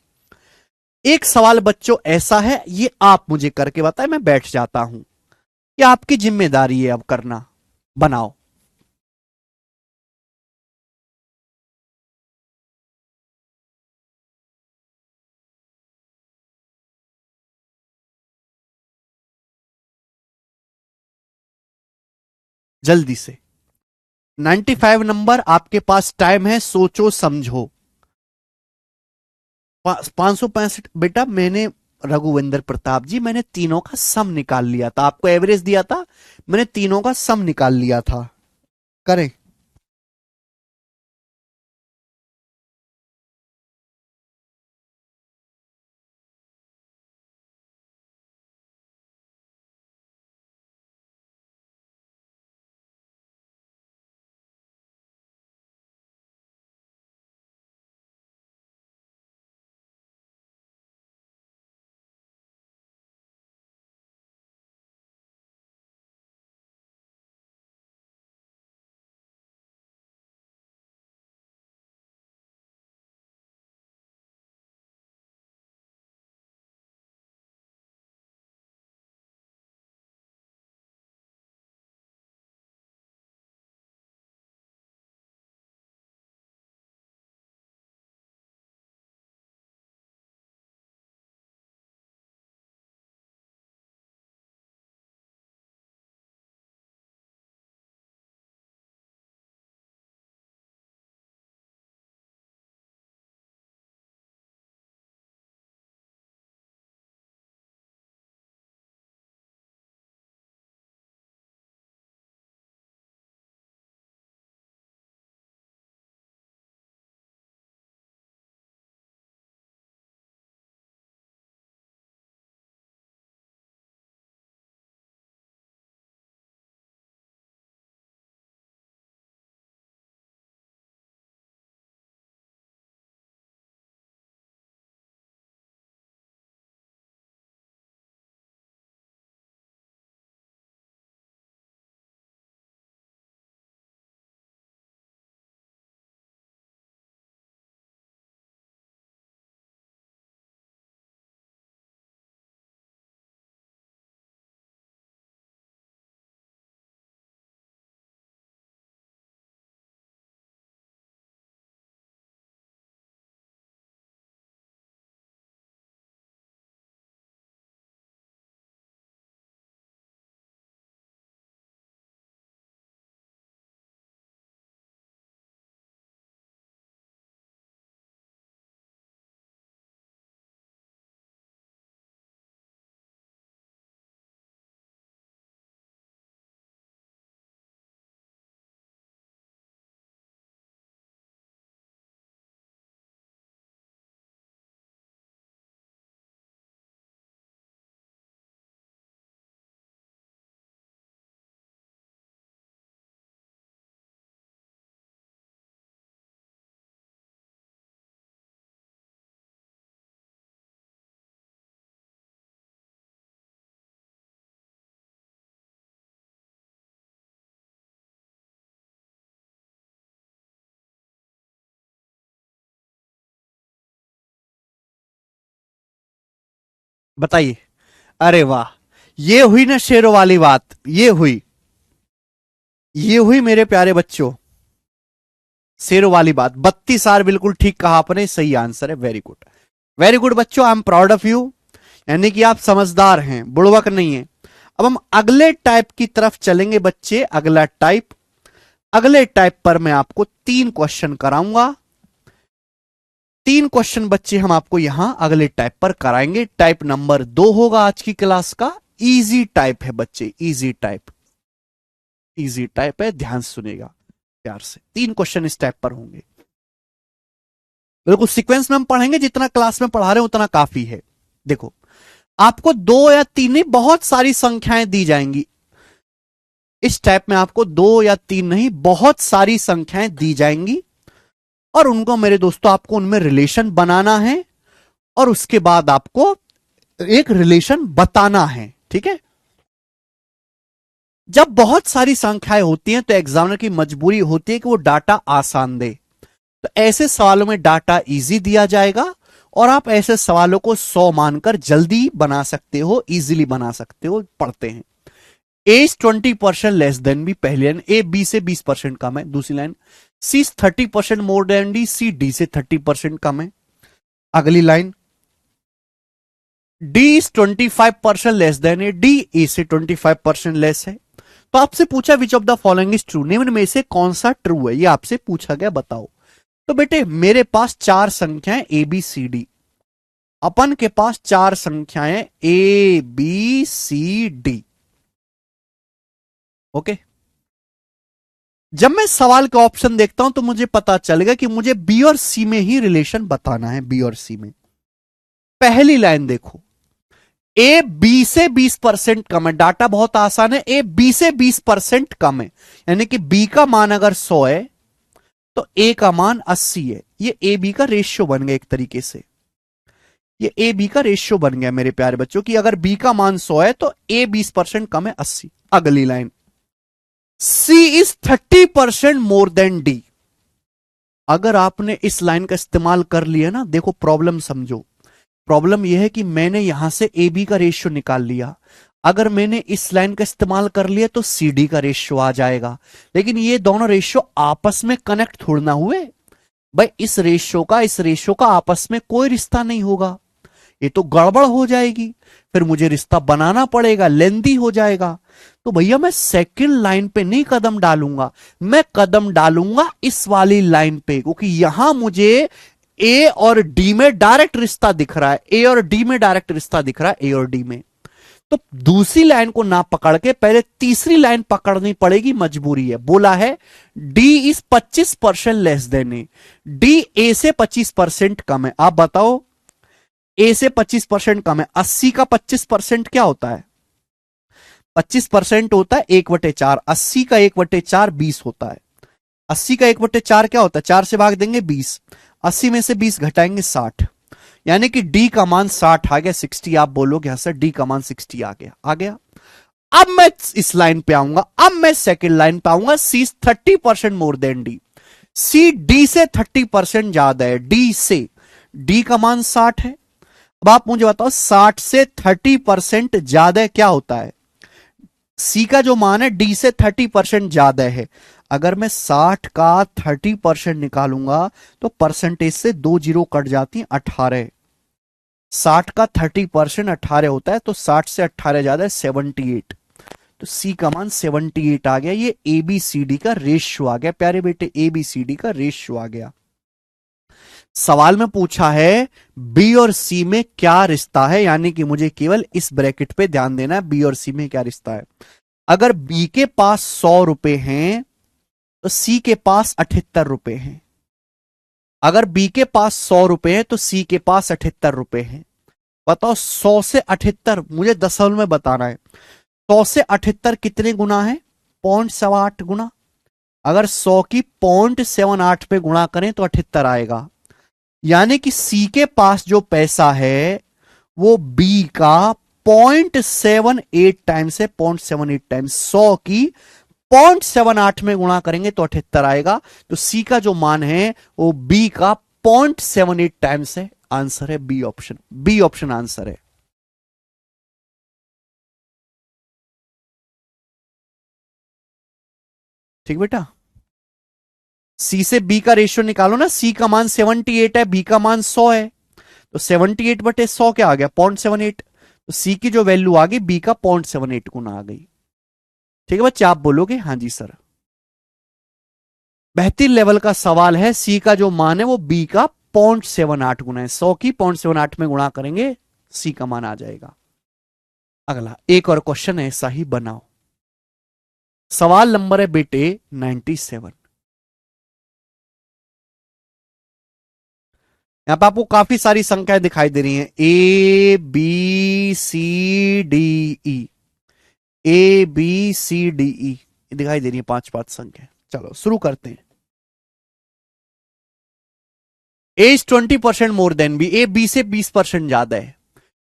Speaker 1: एक सवाल बच्चों ऐसा है, ये आप मुझे करके बताएं, मैं बैठ जाता हूं। ये आपकी जिम्मेदारी है अब करना, बनाओ। जल्दी से 95 नंबर आपके पास, टाइम है, सोचो समझो। 565 बेटा मैंने रघुविंदर प्रताप जी, मैंने तीनों का सम निकाल लिया था, आपको एवरेज दिया था, मैंने तीनों का सम निकाल लिया था। करें? बताइए। अरे वाह, ये हुई ना शेरों वाली बात, ये हुई मेरे प्यारे बच्चों, शेरों वाली बात। 32 आर बिल्कुल ठीक कहा आपने, सही आंसर है। वेरी गुड, वेरी गुड बच्चों, I am proud of you. यानी कि आप समझदार हैं, बुड़वक नहीं है। अब हम अगले टाइप की तरफ चलेंगे बच्चे। अगला टाइप, अगले टाइप पर मैं आपको 3 क्वेश्चन कराऊंगा। 3 क्वेश्चन बच्चे हम आपको यहां अगले टाइप पर कराएंगे। टाइप नंबर 2 होगा आज की क्लास का। इजी टाइप है बच्चे, इजी टाइप, इजी टाइप है, ध्यान से सुनेगा प्यार से। 3 क्वेश्चन इस टाइप पर होंगे, बिल्कुल सीक्वेंस में हम पढ़ेंगे, जितना क्लास में पढ़ा रहे हैं उतना काफी है। देखो, आपको 2 या 3 नहीं, बहुत सारी संख्याएं दी जाएंगी इस टाइप में। आपको 2 या 3 नहीं, बहुत सारी संख्याएं दी जाएंगी, और उनको मेरे दोस्तों आपको उनमें रिलेशन बनाना है, और उसके बाद आपको एक रिलेशन बताना है। ठीक है? जब बहुत सारी संख्याएं होती हैं तो एग्जामिनर की मजबूरी होती है कि वो डाटा आसान दे। तो ऐसे सवालों में डाटा इजी दिया जाएगा, और आप ऐसे सवालों को 100 मानकर जल्दी बना सकते हो, इजीली बना सकते हो। पढ़ते हैं। A is 20% less than B, पहली लाइन। ए बी से 20% कम है, दूसरी line. C is 30% more than D, C D से 30% कम है, अगली line. D is 25% less than A, D A से 25% लेस है। तो आपसे पूछा which of the following is true, निम्न में से कौन सा ट्रू है, ये आपसे पूछा गया, बताओ। तो बेटे मेरे पास 4 संख्याएं ए बी सी डी, अपन के पास चार संख्याएं A B C D. Okay, जब मैं सवाल का ऑप्शन देखता हूं तो मुझे पता चलेगा कि मुझे बी और सी में ही रिलेशन बताना है। बी और सी में पहली लाइन देखो, ए बी से 20% कम है। डाटा बहुत आसान है, ए बी से 20% कम है, यानी कि बी का मान अगर 100 है तो ए का मान 80 है। ये ए बी का रेशियो बन गया एक तरीके से, ये ए बी का रेशियो बन गया मेरे प्यारे बच्चों की अगर बी का मान 100 है तो ए 20% कम है 80। अगली line, C is 30% more than D. अगर आपने इस लाइन का इस्तेमाल कर लिया ना, देखो प्रॉब्लम समझो। प्रॉब्लम यह है कि मैंने यहां से ए बी का रेशियो निकाल लिया, अगर मैंने इस लाइन का इस्तेमाल कर लिया तो सी डी का रेशियो आ जाएगा, लेकिन ये दोनों रेशियो आपस में कनेक्ट थोड़ा ना हुए भाई। इस रेशियो का आपस में कोई रिश्ता नहीं होगा, ये तो गड़बड़ हो जाएगी, फिर मुझे रिश्ता बनाना पड़ेगा, लेंदी हो जाएगा। तो भैया मैं सेकंड लाइन पे नहीं कदम डालूंगा, मैं कदम डालूंगा इस वाली लाइन पे, क्योंकि यहां मुझे ए और डी में डायरेक्ट रिश्ता दिख रहा है, ए और डी में डायरेक्ट रिश्ता दिख रहा है, ए और डी में। तो दूसरी लाइन को ना पकड़ के पहले तीसरी लाइन पकड़नी पड़ेगी, मजबूरी है। बोला है D is 25% less than A, D A से 25% कम है। आप बताओ, ए से 25% कम है, 80 का 25% क्या होता है? 25% होता है 1/4, 80 का 1/4 20 होता है। 80 का 1/4 क्या होता है? 4 से भाग देंगे 20, 80 में से 20 घटाएंगे 60, यानी कि डी का मान 60 आ गया। 60 आप बोलोगे यहां से डी का मान 60 आ गया, आ गया। अब मैं इस लाइन पे आऊंगा, अब मैं सेकंड लाइन पे आऊंगा, C 30% more than D, C D से 30% ज्यादा है, डी से, डी का मान 60 है। अब आप मुझे बताओ 60 से 30% ज्यादा क्या होता है? सी का जो मान है डी से 30% ज्यादा है। अगर मैं 60 का 30% निकालूंगा तो परसेंटेज से 2 जीरो कट जाती है, 18। 60 का 30% 18 होता है, तो 60 से 18 ज्यादा है 78, तो सी का मान 78 आ गया। ये ए बी सी डी का रेशियो आ गया प्यारे बेटे, ए बी सी डी का रेशियो आ गया। सवाल में पूछा है बी और सी में क्या रिश्ता है, यानी कि मुझे केवल इस ब्रैकेट पे ध्यान देना है, बी और सी में क्या रिश्ता है। अगर बी के पास 100 रुपए हैं तो सी के पास 78 रुपए हैं। अगर बी के पास 100 रुपए हैं तो सी के पास 78 रुपए हैं। बताओ 100 से 78, मुझे दशमलव में बताना है। 100 से 78 कितने गुना है? 0.78 गुना। अगर 100 की 0.78 पे गुणा करें तो 78 आएगा, यानी कि सी के पास जो पैसा है वो बी का 0.78 टाइम्स है, 0.78 टाइम्स 100 की 0.78 में गुणा करेंगे तो 78 आएगा। तो सी का जो मान है वो बी का 0.78 टाइम्स है। आंसर है B option, B option answer है। ठीक बेटा, सी से बी का रेशियो निकालो ना, सी का मान 78 है, बी का मान 100 है, तो 78/100 क्या आ गया? 0.78। तो सी की जो वैल्यू आ गई बी का 0.78 गुना आ गई। ठीक है बच्चे, आप बोलोगे हाँ जी सर। बेहतरीन लेवल का सवाल है, सी का जो मान है वो बी का 0.78 गुना है, 100 की 0.78 में गुणा करेंगे सी का मान आ जाएगा। अगला एक और क्वेश्चन ऐसा ही बनाओ। सवाल नंबर है बेटे 97। यहां पर आपको काफी सारी संख्याएं दिखाई दे रही हैं, A B C D E, A B C D E दिखाई दे रही है, 5 संख्या। चलो शुरू करते हैं। A is 20% more than B, A B से 20% ज्यादा है।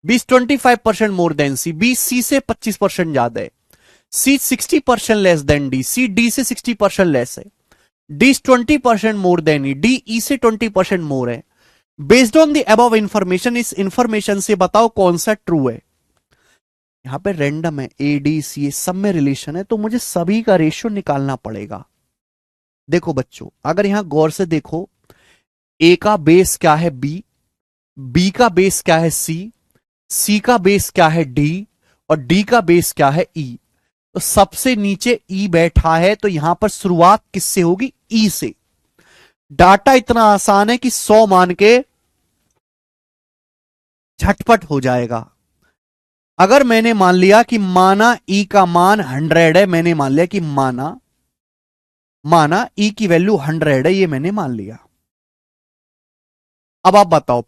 Speaker 1: B is 25% more than C, B C से 25% ज्यादा है। C 60% less than D, C D से 60% लेस है। D is 20% more than E, D E से 20% मोर है। Based on the above information, इस इंफॉर्मेशन से बताओ कौन सा ट्रू है। यहां पे रैंडम है, ए डी सी सब में रिलेशन है, तो मुझे सभी का रेशियो निकालना पड़ेगा। देखो बच्चों, अगर यहां गौर से देखो, ए का बेस क्या है बी, बी का बेस क्या है सी, सी का बेस क्या है डी, और डी का बेस क्या है ई। तो सबसे नीचे ई बैठा है, तो यहां पर शुरुआत किससे होगी? ई से। डाटा इतना आसान है कि 100 मान के झटपट हो जाएगा। अगर मैंने मान लिया कि माना ई का मान 100 है, मैंने मान लिया कि माना ई की वैल्यू 100 है, ये मैंने मान लिया। अब आप बताओ,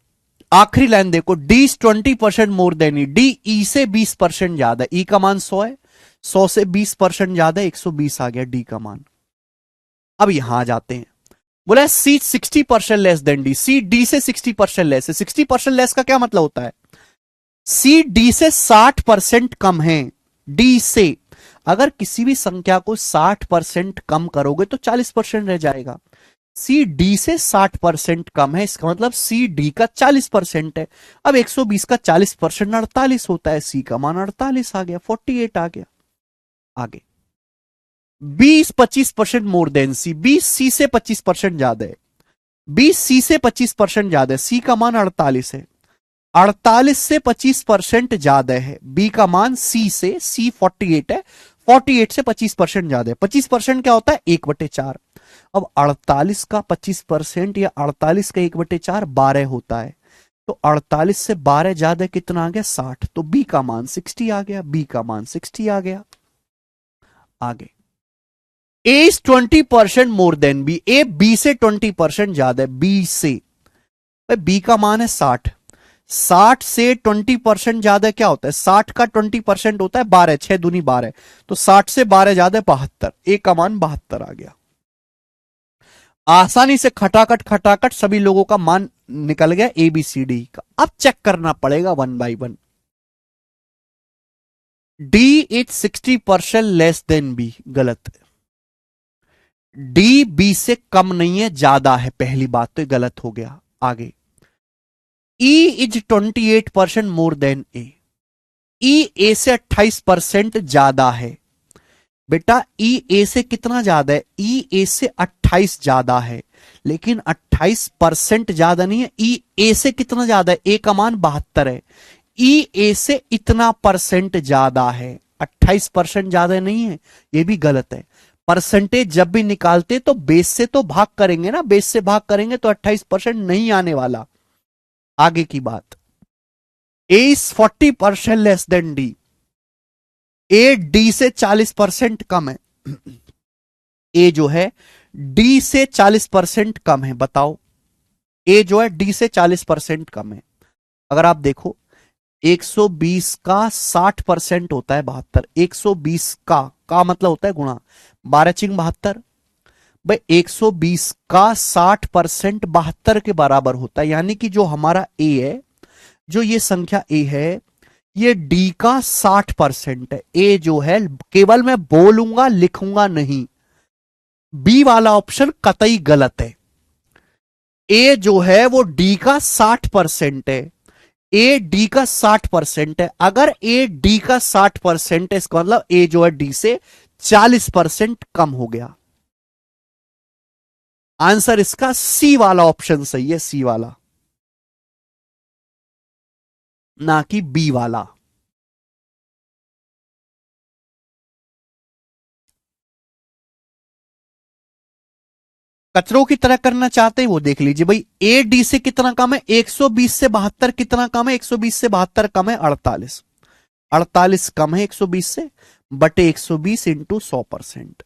Speaker 1: आखिरी लाइन देखो, D is 20% more than E, D E से 20% ज्यादा, ई का मान 100 है, 100 से 20% ज्यादा, 120 आ गया डी का मान। अब यहां जाते हैं, बोला C 60% less than D, C D से 60% लेस है। 60% लेस का क्या मतलब होता है? सी डी से 60% कम है। डी से अगर किसी भी संख्या को 60% कम करोगे तो 40% रह जाएगा। सी डी से 60% कम है, इसका मतलब सी डी का 40% है। अब 120 का 40% 48 होता है, सी का मान 48 आ गया, 48 आ गया। आगे 20-25% मोर देन सी, 20 सी से 25% ज्यादा है, 20 सी से 25% ज्यादा है, सी का मान 48 है, 48 से 25% ज्यादा है, बी का मान सी से, सी 48 है, 48 से 25% ज्यादा है। 25% क्या होता है? 1/4। अब 48 का 25% या 48 का 1/4 12 होता है, तो 48 से 12 ज्यादा कितना आ गया? 60, तो बी का मान 60 आ गया, बी का मान 60 आ गया। आगे A is 20% more than B, A B से 20% ज्यादा है, बी से, बी का मान है 60, 60 से 20% ज्यादा क्या होता है? 60 का 20% होता है 12, 6 दूनी 12, तो 60 से 12 ज्यादा 72, ए का मान 72 आ गया। आसानी से खटाखट खटाखट सभी लोगों का मान निकल गया ए बी सी डी का। अब चेक करना पड़ेगा 1 by 1। D is 60% less than B, गलत है। डी बी से कम नहीं है, ज्यादा है, पहली बात तो गलत हो गया। आगे ई इज 28% मोर देन ए, ई ए से 28% ज्यादा है। बेटा ई ए से कितना ज्यादा है? ई ए से 28 ज्यादा है, लेकिन 28% ज्यादा नहीं है। ई ए से कितना ज्यादा है? ए का मान 72 है, ई ए से इतना परसेंट ज्यादा है, 28% ज्यादा नहीं है, ये भी गलत है। परसेंटेज जब भी निकालते तो बेस से तो भाग करेंगे ना, बेस से भाग करेंगे तो 28% नहीं आने वाला। आगे की बात, A is 40% less than D, A D से 40% कम है, ए जो है डी से 40% कम है। बताओ, ए जो है डी से 40% कम है। अगर आप देखो 120 का 60% होता है 72, 120 का मतलब होता है गुणा, 12 चिंग 72, भाई 120 का 60% 72 के बराबर होता है, यानी कि जो हमारा ए है, जो ये संख्या ए है, ये डी का 60% है। ए जो है केवल मैं बोलूंगा, लिखूंगा नहीं, बी वाला ऑप्शन कतई गलत है। ए जो है वो डी का 60% है, ए डी का 60% है। अगर ए डी का 60% है, इसका मतलब ए जो है डी से 40% कम हो गया। आंसर इसका सी वाला ऑप्शन सही है, सी वाला, ना कि बी वाला। कचरों की तरह करना चाहते हैं वो देख लीजिए भाई, ए डी से कितना कम है? 120 से 72 कितना कम है? 120 से 72 कम है 48, 48 कम है 120 से, बटे 120 इंटू 100%,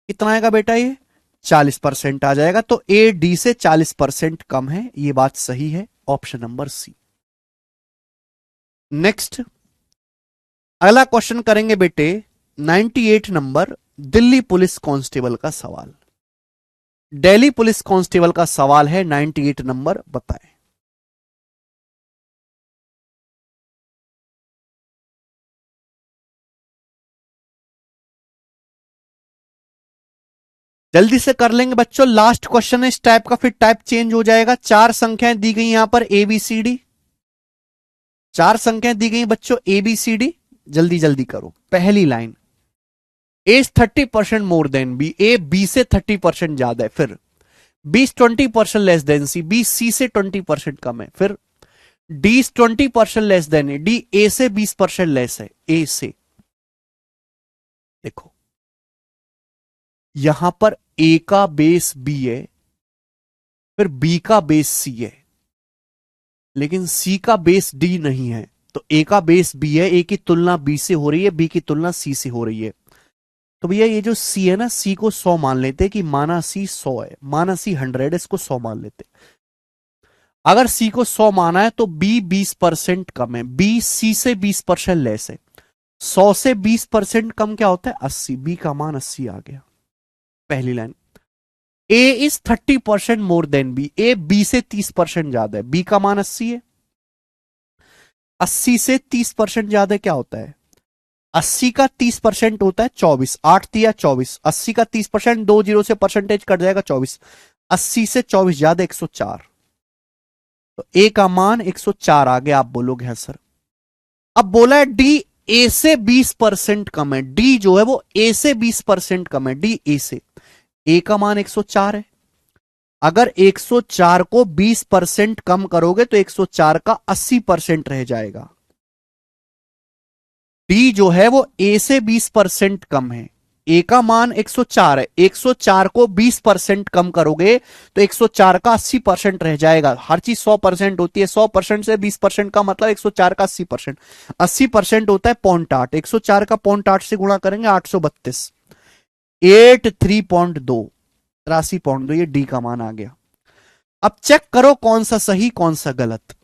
Speaker 1: कितना आएगा बेटा? ये 40% आ जाएगा। तो ए डी से 40% कम है, ये बात सही है, ऑप्शन नंबर सी। नेक्स्ट अगला क्वेश्चन करेंगे बेटे, 98 नंबर दिल्ली पुलिस कांस्टेबल का सवाल। दिल्ली पुलिस कांस्टेबल का सवाल है, 98 नंबर, बताएं। जल्दी से कर लेंगे बच्चों, लास्ट क्वेश्चन है इस टाइप का, फिर टाइप चेंज हो जाएगा। 4 संख्याएं दी गई यहां पर ए बी सी डी, 4 संख्याएं दी गई बच्चों ए बी सी डी। जल्दी जल्दी करो। पहली line, A 30% more than B, A B से 30% ज्यादा है। फिर B 20% less than C, B C से 20% कम है। फिर D 20% less than A, D A से 20% लेस है, ए से। देखो यहां पर ए का बेस बी है, फिर बी का बेस सी है, लेकिन सी का बेस डी नहीं है, तो ए का बेस बी है, ए की तुलना बी से हो रही है, बी की तुलना सी से हो रही है। तो भैया ये जो सी है ना, सी को 100 मान लेते हैं कि माना सी 100 है, माना सी 100, इसको 100 मान लेते हैं। अगर सी को 100 माना है तो बी 20% कम है, बी सी से 20% लेस है। 100 से 20% कम क्या होता है? 80। बी का मान 80 आ गया। पहली line. A is 30% more than B, A B से 30% ज्यादा है, बी का मान 80 है। 80 से 30% ज्यादा क्या होता है? 80 का 30% होता है 24, 8 दिया 24, 80 का 30%, 2 जीरो से परसेंटेज कट जाएगा 24, 80 से 24 ज्यादा 104, तो ए का मान 104 आ गया। आप बोलोगे हाँ सर। अब बोला है डी ए से 20% कम है, डी जो है वो ए से 20% कम है, डी ए से। ए का मान 104 है, अगर 104 को 20% कम करोगे तो 104 का 80% रह जाएगा। डी जो है वो ए से 20% कम है, ए का मान 104 है, 104 को 20% कम करोगे तो 104 का 80% रह जाएगा। हर चीज 100% होती है, 100% से 20% का मतलब 104 का 80%, 80% होता है 0.8, 104 का 0.8 से गुणा करेंगे 832, 83.2, 83.2, ये डी का मान आ गया। अब चेक करो कौन सा सही कौन सा गलत।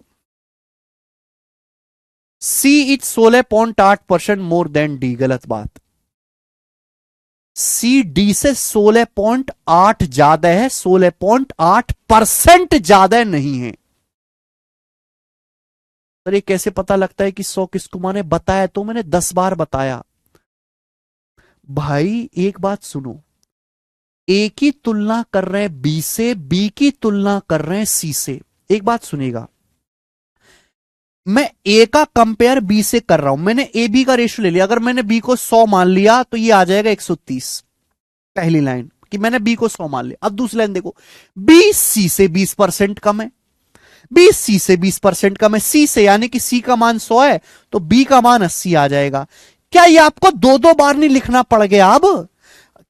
Speaker 1: सी इज 16.8% मोर देन डी, गलत बात। सी डी से 16.8 ज्यादा है, 16.8% ज्यादा नहीं है। सर ये कैसे पता लगता है कि 100 किसको माने? बताया तो मैंने 10 बार बताया भाई। एक बात सुनो, ए की तुलना कर रहे हैं बी से, बी की तुलना कर रहे हैं सी से। एक बात सुनिएगा, मैं ए का कंपेयर बी से कर रहा हूं, मैंने ए बी का रेशियो ले लिया, अगर मैंने बी को 100 मान लिया तो ये आ जाएगा 130। पहली लाइन कि मैंने बी को 100 मान लिया। अब दूसरी लाइन देखो, बी सी से 20% कम है, बी सी से 20% कम है, सी से, यानी कि सी का मान 100 है तो बी का मान 80 आ जाएगा। क्या ये आपको दो दो बार नहीं लिखना पड़ गया? अब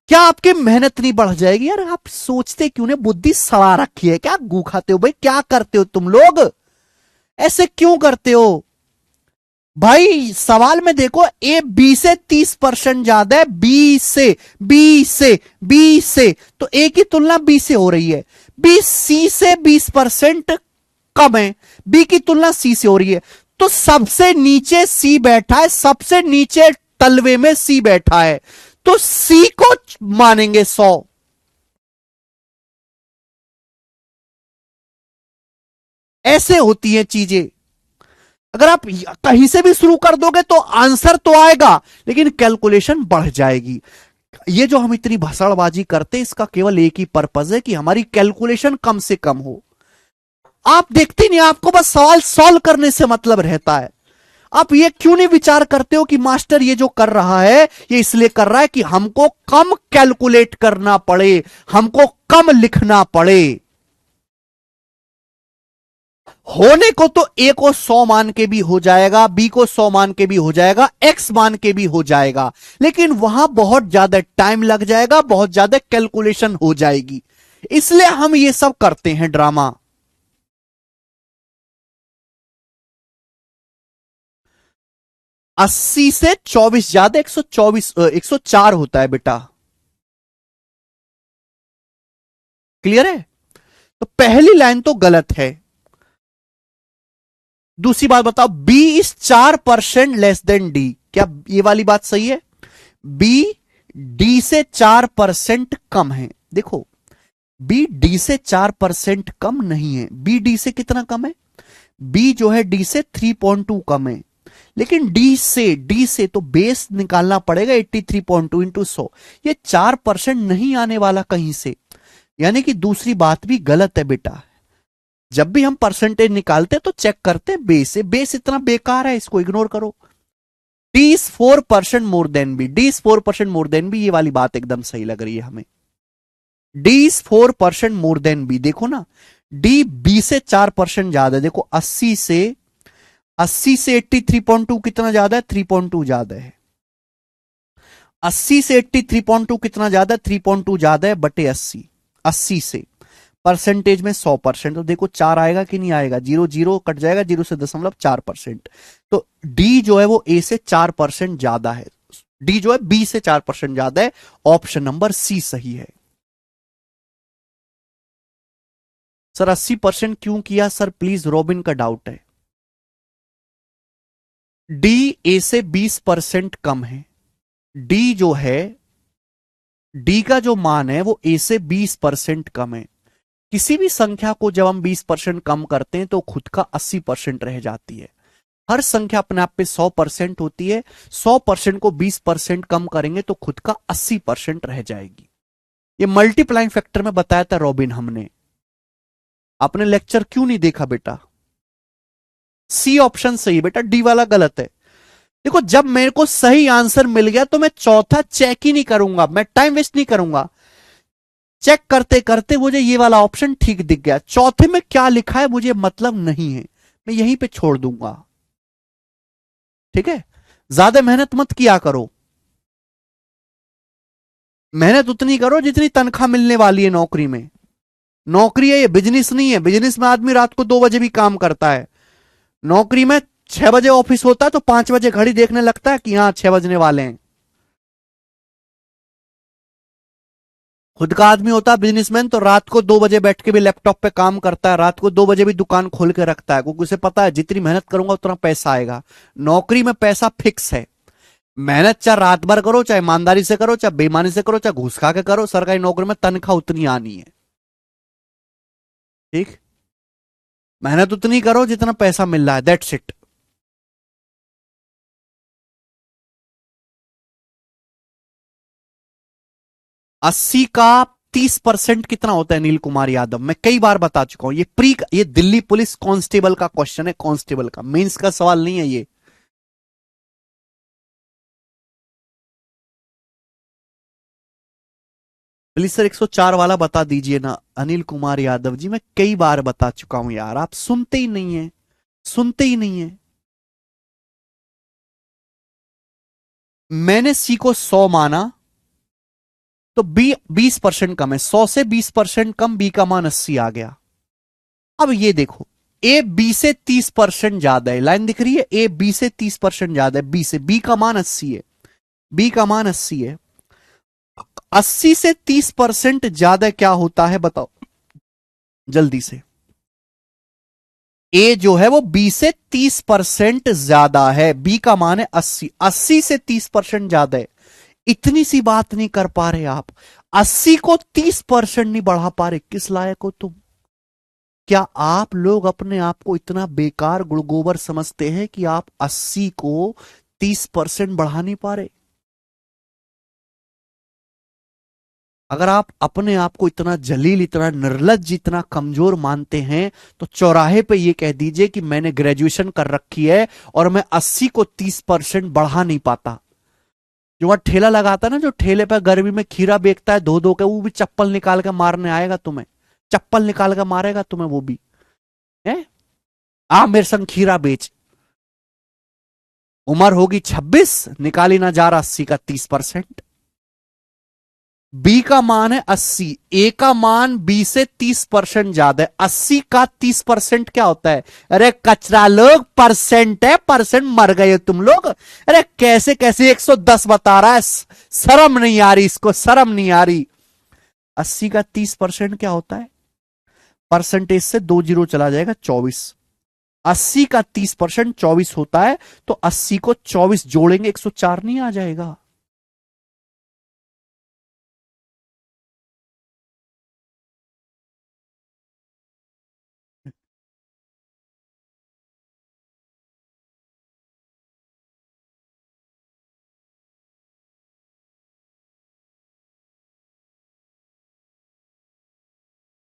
Speaker 1: क्या आपकी मेहनत नहीं बढ़ जाएगी? यार आप सोचते क्यों नहीं? बुद्धि सड़ा रखी है क्या? गू खाते हो भाई? क्या करते हो तुम लोग? ऐसे क्यों करते हो भाई? सवाल में देखो, ए बी से 30% ज्यादा है, बी से, बी से, बी से, तो ए की तुलना बी से हो रही है। बी सी से 20% कम है, बी की तुलना सी से हो रही है, तो सबसे नीचे सी बैठा है, सबसे नीचे तलवे में सी बैठा है, तो सी को मानेंगे 100। ऐसे होती हैं चीजें। अगर आप कहीं से भी शुरू कर दोगे तो आंसर तो आएगा, लेकिन कैलकुलेशन बढ़ जाएगी। ये जो हम इतनी भसड़बाजी करते हैं, इसका केवल एक ही पर्पज है कि हमारी कैलकुलेशन कम से कम हो। आप देखते नहीं, आपको बस सवाल सॉल्व करने से मतलब रहता है। आप ये क्यों नहीं विचार करते हो कि मास्टर ये जो कर रहा है ये इसलिए कर रहा है कि हमको कम कैलकुलेट करना पड़े, हमको कम लिखना पड़े। होने को तो ए को 100 मान के भी हो जाएगा, बी को 100 मान के भी हो जाएगा, एक्स मान के भी हो जाएगा, लेकिन वहां बहुत ज्यादा टाइम लग जाएगा, बहुत ज्यादा कैलकुलेशन हो जाएगी, इसलिए हम ये सब करते हैं ड्रामा। अस्सी से 24 ज्यादा 124, 104 होता है बेटा। क्लियर है? तो पहली लाइन तो गलत है। दूसरी बात बताओ, B is 4% less than D, क्या ये वाली बात सही है? बी डी से 4% कम है। देखो, बी डी से 4% कम नहीं है। बी डी से कितना कम है? बी जो है डी से 3.2 कम है, लेकिन डी से तो बेस निकालना पड़ेगा 83.2 इंटू 100, ये 4% नहीं आने वाला कहीं से, यानी कि दूसरी बात भी गलत है बेटा। जब भी हम परसेंटेज निकालते तो चेक करते हैं बेस से, बेस इतना बेकार है, इसको इग्नोर करो। D is 4% more than B, D is 4% more than B, ये वाली बात एकदम सही लग रही है हमें। D is 4% more than B, देखो ना, डी बी से 4% ज्यादा है। देखो 80 से 83.2 कितना ज्यादा है? 3.2 ज्यादा है। 80 से 83.2 कितना ज्यादा है? 3.2 ज्यादा है बटे 80, 80 से परसेंटेज में 100%, तो देखो 4 आएगा कि नहीं आएगा, 0 0 कट जाएगा, 0 से 4%। तो डी जो है वो ए से 4% ज्यादा है, डी जो है बी से 4% ज्यादा है, ऑप्शन नंबर सी सही है। सर 80% क्यों किया सर, प्लीज, रॉबिन का डाउट है। डी ए से 20% कम है, डी जो है, डी का जो मान है वो ए से 20% कम है। किसी भी संख्या को जब हम 20% कम करते हैं तो खुद का 80% रह जाती है। हर संख्या अपने आप पे 100% होती है, 100% को 20% कम करेंगे तो खुद का 80% रह जाएगी। ये मल्टीप्लाइंग फैक्टर में बताया था रॉबिन हमने, आपने लेक्चर क्यों नहीं देखा बेटा। सी ऑप्शन सही बेटा, डी वाला गलत है। देखो जब मेरे को सही आंसर मिल गया तो मैं चौथा चेक ही नहीं करूंगा, मैं टाइम वेस्ट नहीं करूंगा। चेक करते करते मुझे ये वाला ऑप्शन ठीक दिख गया, चौथे में क्या लिखा है मुझे मतलब नहीं है, मैं यहीं पे छोड़ दूंगा। ठीक है, ज्यादा मेहनत मत किया करो, मेहनत उतनी करो जितनी तनख्वाह मिलने वाली है नौकरी में। नौकरी है ये, बिजनेस नहीं है। बिजनेस में आदमी रात को 2 बजे भी काम करता है, नौकरी में 6 बजे ऑफिस होता है तो 5 बजे घड़ी देखने लगता है कि हाँ 6 बजने वाले हैं। खुद का आदमी होता है बिजनेसमैन तो रात को 2 बजे बैठ के भी लैपटॉप पे काम करता है, रात को 2 बजे भी दुकान खोल के रखता है, क्योंकि उसे पता है जितनी मेहनत करूंगा उतना पैसा आएगा। नौकरी में पैसा फिक्स है, मेहनत चाहे रात भर करो, चाहे ईमानदारी से करो, चाहे बेईमानी से करो, चाहे घूस खा के करो, सरकारी नौकरी में तनख्वाह उतनी आनी है। ठीक, मेहनत उतनी करो जितना पैसा मिल रहा है, दैट्स इट। अस्सी का 30% कितना होता है नील कुमार यादव, मैं कई बार बता चुका हूं, ये दिल्ली पुलिस कांस्टेबल का क्वेश्चन है, कांस्टेबल का, मेंस का सवाल नहीं है ये। प्लीज सर 104 वाला बता दीजिए ना अनिल कुमार यादव जी, मैं कई बार बता चुका हूं यार, आप सुनते ही नहीं है, सुनते ही नहीं है। मैंने सी को 100 माना तो बी 20% कम है, 100 से 20% कम, बी का मान 80 आ गया। अब ये देखो, ए बी से 30% ज्यादा है, लाइन दिख रही है, ए बी से 30% ज्यादा है, बी से, बी का मान 80 है, बी का मान 80 है। 80 से 30% ज्यादा क्या होता है बताओ जल्दी से। ए जो है वो बी से 30% ज्यादा है, बी का मान है 80, 80 से 30% ज्यादा है। इतनी सी बात नहीं कर पा रहे आप, 80 को 30% नहीं बढ़ा पा रहे, किस लायक हो तुम। क्या आप लोग अपने आप को इतना बेकार गुड़गोबर समझते हैं कि आप 80 को 30% बढ़ा नहीं पा रहे। अगर आप अपने आप को इतना जलील, इतना निर्लज्ज, इतना कमजोर मानते हैं तो चौराहे पे ये कह दीजिए कि मैंने ग्रेजुएशन कर रखी है और मैं 80 को 30% बढ़ा नहीं पाता। जो वहां ठेला लगाता है ना, जो ठेले पे गर्मी में खीरा बेचता है धो धो के, वो भी चप्पल निकाल के मारने आएगा तुम्हें, चप्पल निकाल के मारेगा तुम्हें वो भी है। आ मेरे संग खीरा बेच, उम्र होगी 26, निकाली ना जा रहा 80 का 30%। बी का मान है 80, ए का मान बी से 30% ज्यादा है, 80 का 30% क्या होता है। अरे कचरा लोग, परसेंट है, परसेंट, मर गए हो तुम लोग। अरे कैसे कैसे 110 बता रहा है, शर्म नहीं आ रही इसको, शर्म नहीं आ रही। 80 का 30% क्या होता है, परसेंटेज से 2 जीरो चला जाएगा 24, 80 का 30% 24 होता है, तो 80 को 24 जोड़ेंगे 104 नहीं आ जाएगा।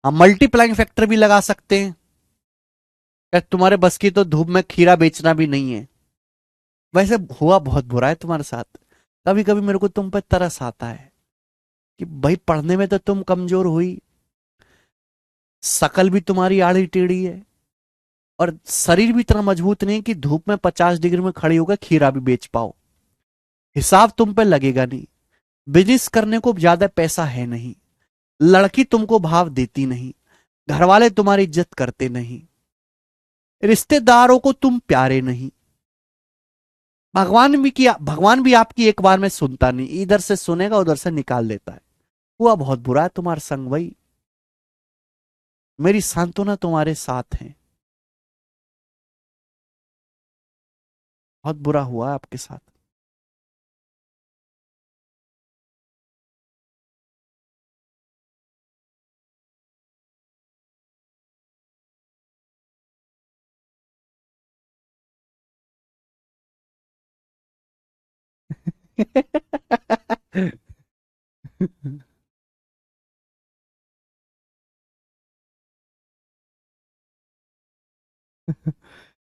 Speaker 1: हम मल्टीप्लाइंग फैक्टर भी लगा सकते हैं, यार तुम्हारे बस की तो धूप में खीरा बेचना भी नहीं है। वैसे हुआ बहुत बुरा है तुम्हारे साथ, कभी कभी मेरे को तुम पे तरस आता है कि भाई पढ़ने में तो तुम कमजोर हुई, शकल भी तुम्हारी आड़ी टेढ़ी है, और शरीर भी इतना मजबूत नहीं कि धूप में 50 डिग्री में खड़ी होकर खीरा भी बेच पाओ। हिसाब तुम पे लगेगा नहीं, बिजनेस करने को ज्यादा पैसा है नहीं, लड़की तुमको भाव देती नहीं, घर वाले तुम्हारी इज्जत करते नहीं, रिश्तेदारों को तुम प्यारे नहीं, भगवान भी आपकी एक बार में सुनता नहीं, इधर से सुनेगा उधर से निकाल देता है। हुआ बहुत बुरा है तुम्हारा संग भाई, मेरी सांत्वना तुम्हारे साथ है, बहुत बुरा हुआ है आपके साथ।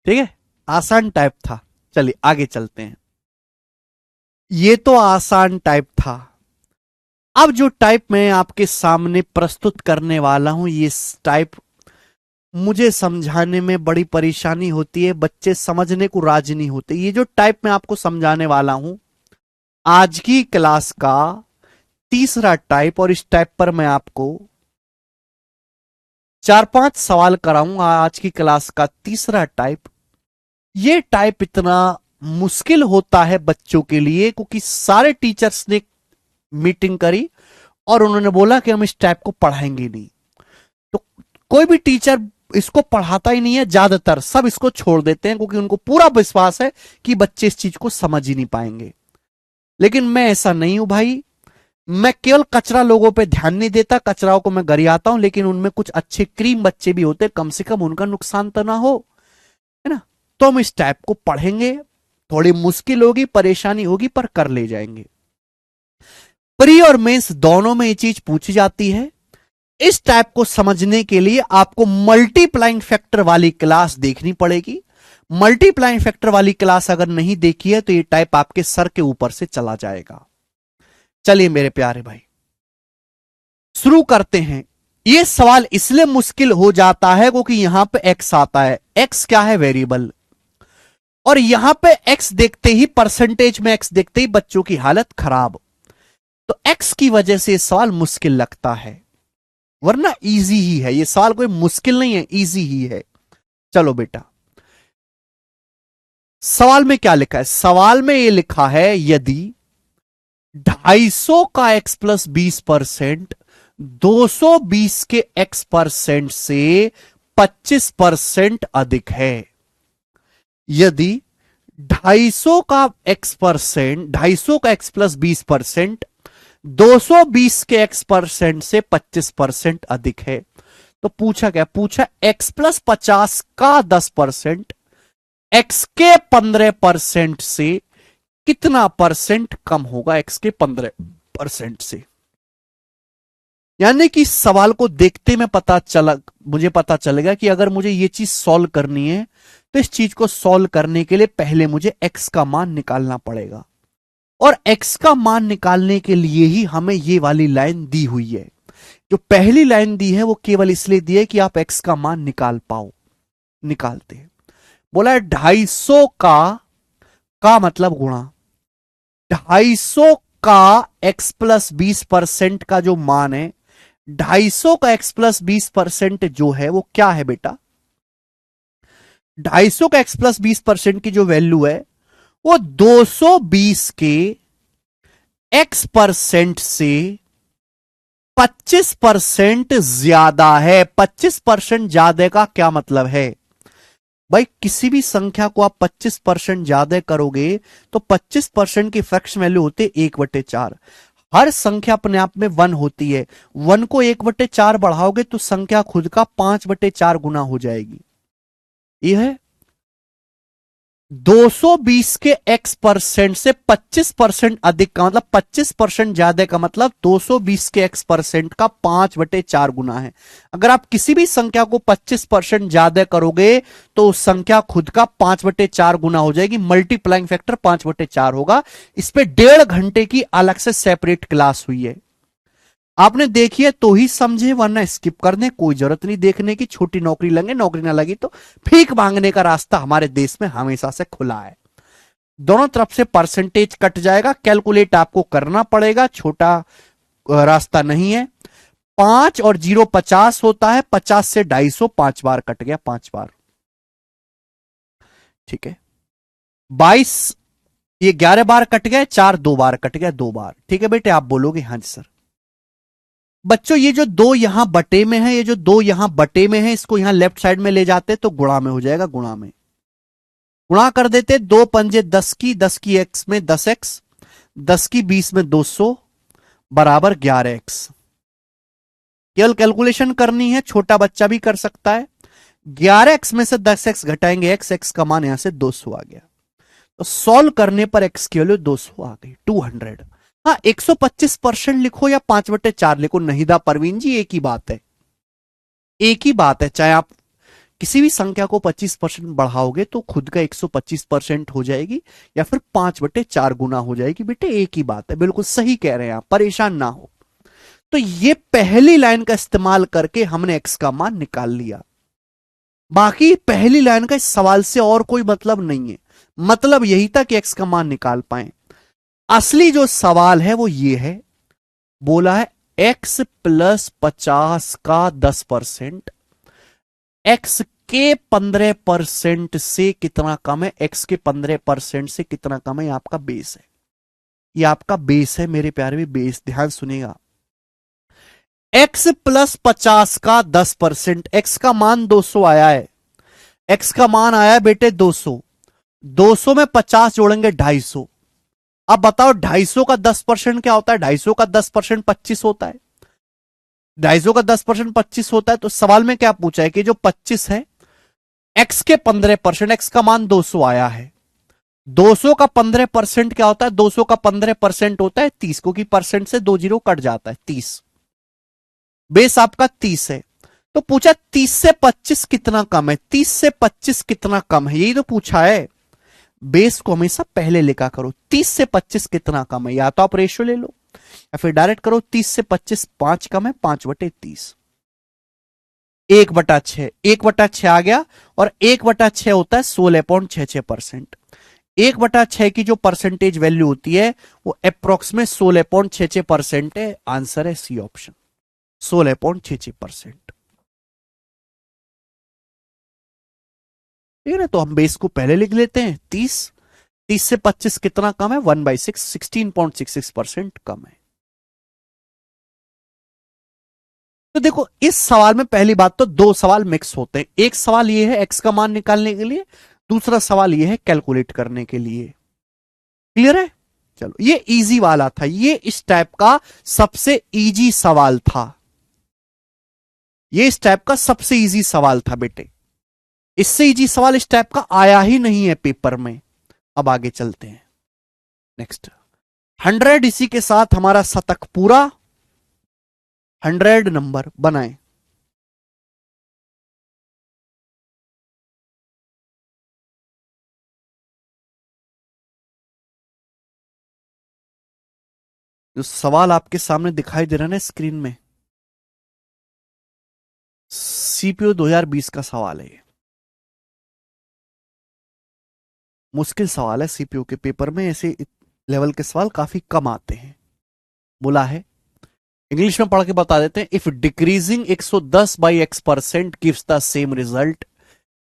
Speaker 1: ठीक है, आसान टाइप था। चलिए आगे चलते हैं। ये तो आसान टाइप था। अब जो टाइप मैं आपके सामने प्रस्तुत करने वाला हूं, ये टाइप मुझे समझाने में बड़ी परेशानी होती है, बच्चे समझने को राजी नहीं होते। ये जो टाइप मैं आपको समझाने वाला हूं, आज की क्लास का तीसरा टाइप, और इस टाइप पर मैं आपको 4-5 सवाल कराऊंगा। आज की क्लास का तीसरा टाइप। ये टाइप इतना मुश्किल होता है बच्चों के लिए, क्योंकि सारे टीचर्स ने मीटिंग करी और उन्होंने बोला कि हम इस टाइप को पढ़ाएंगे नहीं। तो कोई भी टीचर इसको पढ़ाता ही नहीं है, ज्यादातर सब इसको छोड़ देते हैं, क्योंकि उनको पूरा विश्वास है कि बच्चे इस चीज को समझ ही नहीं पाएंगे। लेकिन मैं ऐसा नहीं हूं भाई, मैं केवल कचरा लोगों पे ध्यान नहीं देता, कचराओं को मैं गरियाता हूं, लेकिन उनमें कुछ अच्छे क्रीम बच्चे भी होते, कम से कम उनका नुकसान तो ना हो, है ना। तो हम इस टाइप को पढ़ेंगे, थोड़ी मुश्किल होगी, परेशानी होगी, पर कर ले जाएंगे। प्री और मेंस दोनों में ये चीज पूछी जाती है। इस टाइप को समझने के लिए आपको मल्टीप्लाइंग फैक्टर वाली क्लास देखनी पड़ेगी। मल्टीप्लाइंग फैक्टर वाली क्लास अगर नहीं देखी है तो ये टाइप आपके सर के ऊपर से चला जाएगा। चलिए मेरे प्यारे भाई, शुरू करते हैं। ये सवाल इसलिए मुश्किल हो जाता है क्योंकि यहां पे एक्स आता है। एक्स क्या है? वेरिएबल। और यहां पे एक्स देखते ही, परसेंटेज में एक्स देखते ही बच्चों की हालत खराब। तो एक्स की वजह से सवाल मुश्किल लगता है, वरना इजी ही है ये सवाल, कोई मुश्किल नहीं है, इजी ही है। चलो बेटा, सवाल में क्या लिखा है? सवाल में ये लिखा है, यदि 250 का x प्लस 20% 220 के x परसेंट से 25% अधिक है। यदि 250 का x प्लस 20% 220 के x परसेंट से 25% अधिक है, तो पूछा क्या? पूछा x प्लस 50 का 10% x के 15% से कितना परसेंट कम होगा x के 15% से। यानी कि सवाल को देखते में मुझे पता चलेगा कि अगर मुझे ये चीज सॉल्व करनी है तो इस चीज को सॉल्व करने के लिए पहले मुझे x का मान निकालना पड़ेगा, और x का मान निकालने के लिए ही हमें ये वाली लाइन दी हुई है। जो पहली लाइन दी है वो केवल इसलिए दी है कि आप x का मान निकाल पाओ। निकालते हैं। बोला है 250 का मतलब गुणा 250 का x प्लस 20% का जो मान है, 250 का x प्लस 20% जो है वो क्या है बेटा? 250 का x प्लस 20% की जो वैल्यू है वो 220 के x परसेंट से 25% ज्यादा है। 25% ज्यादा का क्या मतलब है भाई? किसी भी संख्या को आप 25% ज्यादा करोगे तो 25% की फ्रैक्शन वैल्यू होती है 1/4। हर संख्या अपने आप में 1 होती है, 1 को 1/4 बढ़ाओगे तो संख्या खुद का 5/4 गुना हो जाएगी। यह है 220 के x परसेंट से 25% अधिक का मतलब 25% ज्यादा का मतलब 220 के x परसेंट का 5/4 गुना है। अगर आप किसी भी संख्या को 25% ज्यादा करोगे तो उस संख्या खुद का 5/4 गुना हो जाएगी। मल्टीप्लाइंग फैक्टर 5/4 होगा। इस पे 1.5 घंटे की अलग से सेपरेट क्लास हुई है। आपने देखी है तो ही समझे, वरना स्किप कर दें, कोई जरूरत नहीं देखने की। छोटी नौकरी लगे, नौकरी ना लगी तो भीख मांगने का रास्ता हमारे देश में हमेशा से खुला है। दोनों तरफ से परसेंटेज कट जाएगा, कैलकुलेट आपको करना पड़ेगा, छोटा रास्ता नहीं है। 5 और 0 50 होता है, 50 से 250 5 बार कट गया, 5 बार। ठीक है, 22 ये 11 बार कट गए, 4 2 बार कट गया, 2 बार। ठीक है बेटे, आप बोलोगे हाँ जी सर। बच्चों ये जो 2 यहां बटे में है, ये जो 2 यहां बटे में है, इसको यहां लेफ्ट साइड में ले जाते तो गुणा में हो जाएगा, गुणा में गुणा कर देते। 2 पंजे 10 की, 10 की एक्स में 10x, 10 की 20 में 200 बराबर 11x। केवल कैलकुलेशन करनी है, छोटा बच्चा भी कर सकता है। 11x में से 10x घटाएंगे x का मान यहां से 200 आ गया। तो सॉल्व करने पर x की वैल्यू 200 आ गई, 200। हाँ 125% लिखो या 5/4 लिखो, नहीं दा परवीन जी एक ही बात है, एक ही बात है। चाहे आप किसी भी संख्या को 25% बढ़ाओगे तो खुद का 125% हो जाएगी, या फिर 5/4 गुना हो जाएगी। बेटे एक ही बात है, बिल्कुल सही कह रहे हैं आप, परेशान ना हो। तो ये पहली लाइन का इस्तेमाल करके हमने x का मान निकाल लिया। बाकी पहली लाइन का इस सवाल से और कोई मतलब नहीं है, मतलब यही था कि x का मान निकाल पाए। असली जो सवाल है वो ये है, बोला है x + 50 का 10%, x के 15% से कितना कम है, x के 15% से कितना कम है, ये आपका बेस है, ये आपका बेस है मेरे प्यारे भी, बेस। ध्यान सुनिएगा, x + 50 का 10%, x का मान 200 आया है, x का मान आया है बेटे 200, 200 में 50 जोड़ेंगे 250। अब बताओ 250 का 10% क्या होता है, 250 का 10% 25 होता है, 250 का 10% 25 होता है। तो सवाल में क्या पूछा है कि जो 25 है x के 15%, x का मान 200 आया है, 200 का 15% क्या होता है, 200 का 15% होता है 30, क्योंकि परसेंट से 2 जीरो कट जाता है, 30। बेस आपका 30 है, तो पूछा 30 से 25 कितना कम है, 30 से 25 कितना कम है, यही तो पूछा है। बेस को हमेशा पहले लिखा करो, 30 से 25 कितना कम है, या तो आप रेशियो ले लो या फिर डायरेक्ट करो, 30 से 25 5 कम है, 5/30, 1/6, 1/6 आ गया। और 1/6 होता है 16.66%। 1/6 की जो परसेंटेज वैल्यू होती है वो अप्रोक्सीमेट 16.66% है। आंसर है सी ऑप्शन, 16.66%। ठीक है ना, तो हम बेस को पहले लिख लेते हैं 30, 30 से 25 कितना कम है, 1/6, 16.66% कम है। तो देखो इस सवाल में पहली बात तो 2 सवाल मिक्स होते हैं, एक सवाल ये है x का मान निकालने के लिए, दूसरा सवाल ये है कैलकुलेट करने के लिए। क्लियर है, चलो ये इजी वाला था, ये इस टाइप का सबसे इजी सवाल था, ये इस टाइप का सबसे इजी सवाल था बेटे, इससे इजी सवाल इस टाइप का आया ही नहीं है पेपर में। अब आगे चलते हैं, नेक्स्ट 100 इसी के साथ हमारा शतक पूरा, 100 नंबर बनाए। जो सवाल आपके सामने दिखाई दे रहा है ना स्क्रीन में, सीपीयू 2020 का सवाल है ये, मुश्किल सवाल है, सीपीयू के पेपर में ऐसे लेवल के सवाल काफी कम आते हैं। बोला है, इंग्लिश में पढ़ के बता देते हैं, if decreasing 110/x% gives the same result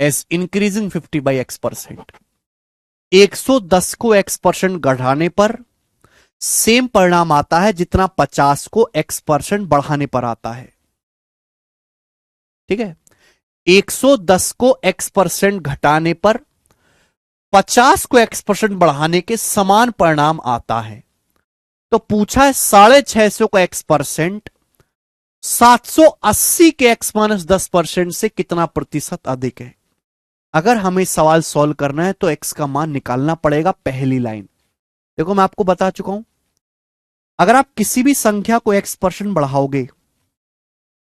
Speaker 1: as increasing 50/x%। 110 को x% बढ़ाने पर सेम परिणाम आता है जितना 50 को x% बढ़ाने पर आता है। ठीक है, 110 को x% घटाने पर 50 को x% बढ़ाने के समान परिणाम आता है। तो पूछा है 650 का x%, 780 के x-10% से कितना प्रतिशत अधिक है। अगर हमें सवाल सॉल्व करना है तो x का मान निकालना पड़ेगा पहली लाइन। देखो मैं आपको बता चुका हूं, अगर आप किसी भी संख्या को x% बढ़ाओगे,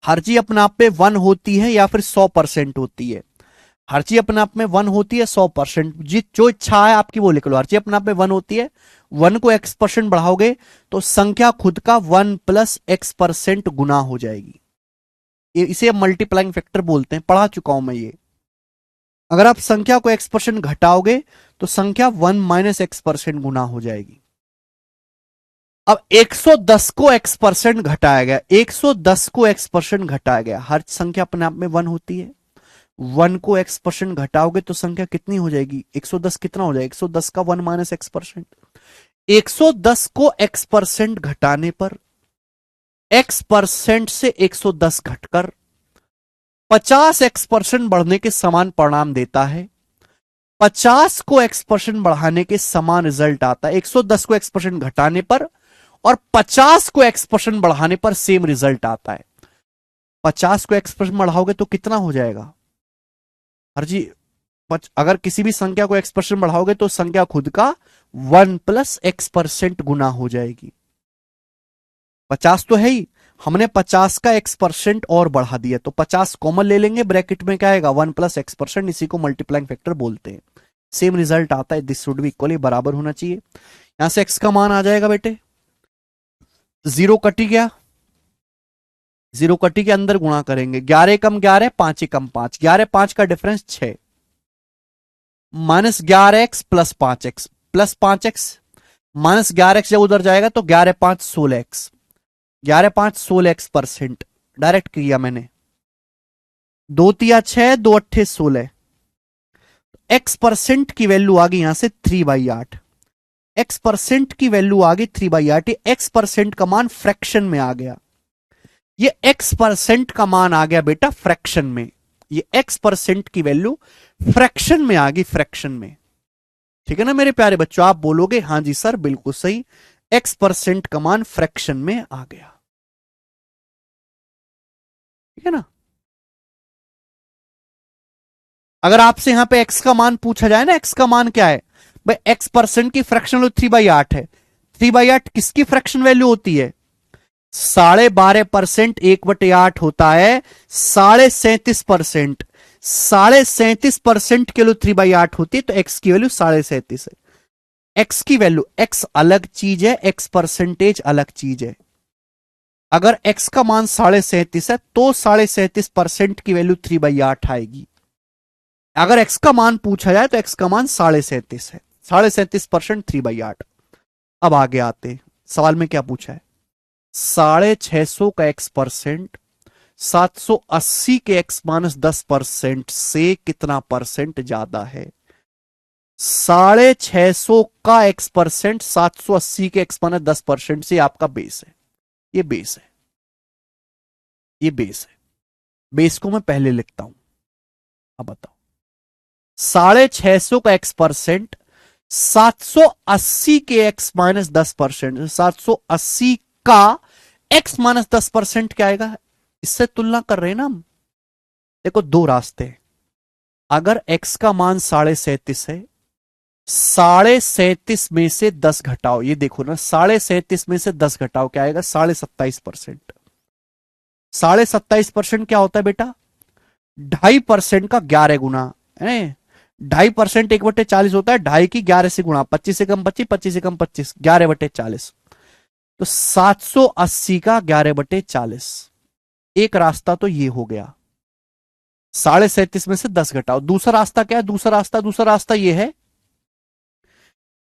Speaker 1: हर चीज अपने आप में 1 होती है या फिर 100% होती है, हर चीज अपने आप में 1 होती है 100%, जो इच्छा है आपकी वो लिख लो, हर चीज अपने आप में 1 होती है। 1 को x% बढ़ाओगे तो संख्या खुद का 1 + x% गुना हो जाएगी, इसे मल्टीप्लाइंग फैक्टर बोलते हैं, पढ़ा चुका हूं मैं ये। अगर आप संख्या को x% घटाओगे तो संख्या 1 - x% गुना हो जाएगी। अब 110 को x% घटाया गया, 110 को x% घटाया गया। हर संख्या अपने आप में 1 होती है। 1 को x% घटाओगे तो संख्या कितनी हो जाएगी? 110 कितना हो जाएगा? 110 का 1 माइनस x%। 110 को x% घटाने पर x% से 110 घटकर 50x% बढ़ने के समान परिणाम देता है। 50 को x% बढ़ाने के समान रिजल्ट आता है। 110 को x% घटाने पर और 50 को x% बढ़ाने पर सेम रिजल्ट आता है। 50 को x% बढ़ाओगे तो कितना हो जाएगा? हर जी, अगर किसी भी संख्या को x% बढ़ाओगे तो संख्या खुद का 1 प्लस x% गुना हो जाएगी। 50 तो है ही, हमने 50 का x% और बढ़ा दिया तो 50 कॉमन ले लेंगे, ब्रैकेट में क्या आएगा? 1 प्लस x%। इसी को मल्टीप्लाइंग फैक्टर बोलते हैं। सेम रिजल्ट आता है। दिस शुड बी इक्वली, बराबर होना चाहिए। यहां से x का मान आ जाएगा बेटे, 0 कटी गया, 0 कटी के अंदर गुणा करेंगे। 11 कम 11, 5 कम 5, 11 5 का difference 6, minus 11x plus 5x, plus 5x minus 11x जब उधर जाएगा तो 11 5 16x, 11 5 16x%। डायरेक्ट किया मैंने, 2 तिया 6, 2 अट्ठे 16। x% की वैल्यू आ गई यहां से 3/8। x% की वैल्यू आ गई 3/8। x% का मान फ्रैक्शन में आ गया। ये x% का मान आ गया बेटा फ्रैक्शन में। ये x% की वैल्यू फ्रैक्शन में आ गई, फ्रैक्शन में। ठीक है ना मेरे प्यारे बच्चों? आप बोलोगे हां जी सर बिल्कुल सही, x% का मान फ्रैक्शन में आ गया। ठीक है ना? अगर आपसे यहां पे x का मान पूछा जाए ना, x का मान क्या है भाई? x% की फ्रैक्शन वैल्यू 3/8 है। 3/8 किसकी फ्रैक्शन वैल्यू होती है? 12.5%। 1/8 होता है 37.5%। 37.5% के लिए 3/8 होती है, तो x की वैल्यू 37.5 है। x की वैल्यू, x अलग चीज है, x% अलग चीज है। अगर x का मान 37.5 है तो 37.5% की वैल्यू 3/8 आएगी। अगर x का मान पूछा जाए तो x का मान 37.5 है। 37.5% 3/8। अब आगे आते हैं, सवाल में क्या पूछा है? 650 का x% 780 के x माइनस 10% से कितना परसेंट ज्यादा है? 650 का x% 780 के x माइनस 10% से आपका बेस है। ये बेस है, ये बेस है। बेस को मैं पहले लिखता हूं। अब बताओ, 650 का x% 780 के x माइनस 10%, 780 का x माइनस 10% क्या आएगा? इससे तुलना कर रहे हैं ना हम। देखो दो रास्ते हैं। अगर x का मान 37.5 है, 37.5 में से 10 घटाओ, ये देखो ना, 37.5 में से 10 घटाओ क्या आएगा? 27.5%। 27.5% क्या होता है बेटा? 2.5% का 11 गुना है। 2.5% 1/40 होता है, 2.5 की 11 से गुणा, 25 से कम 25, 25 से कम 25, 11/40। तो 780 का 11/40। एक रास्ता तो ये हो गया, 37.5 में से 10 घटाओ। दूसरा रास्ता क्या है? दूसरा रास्ता ये है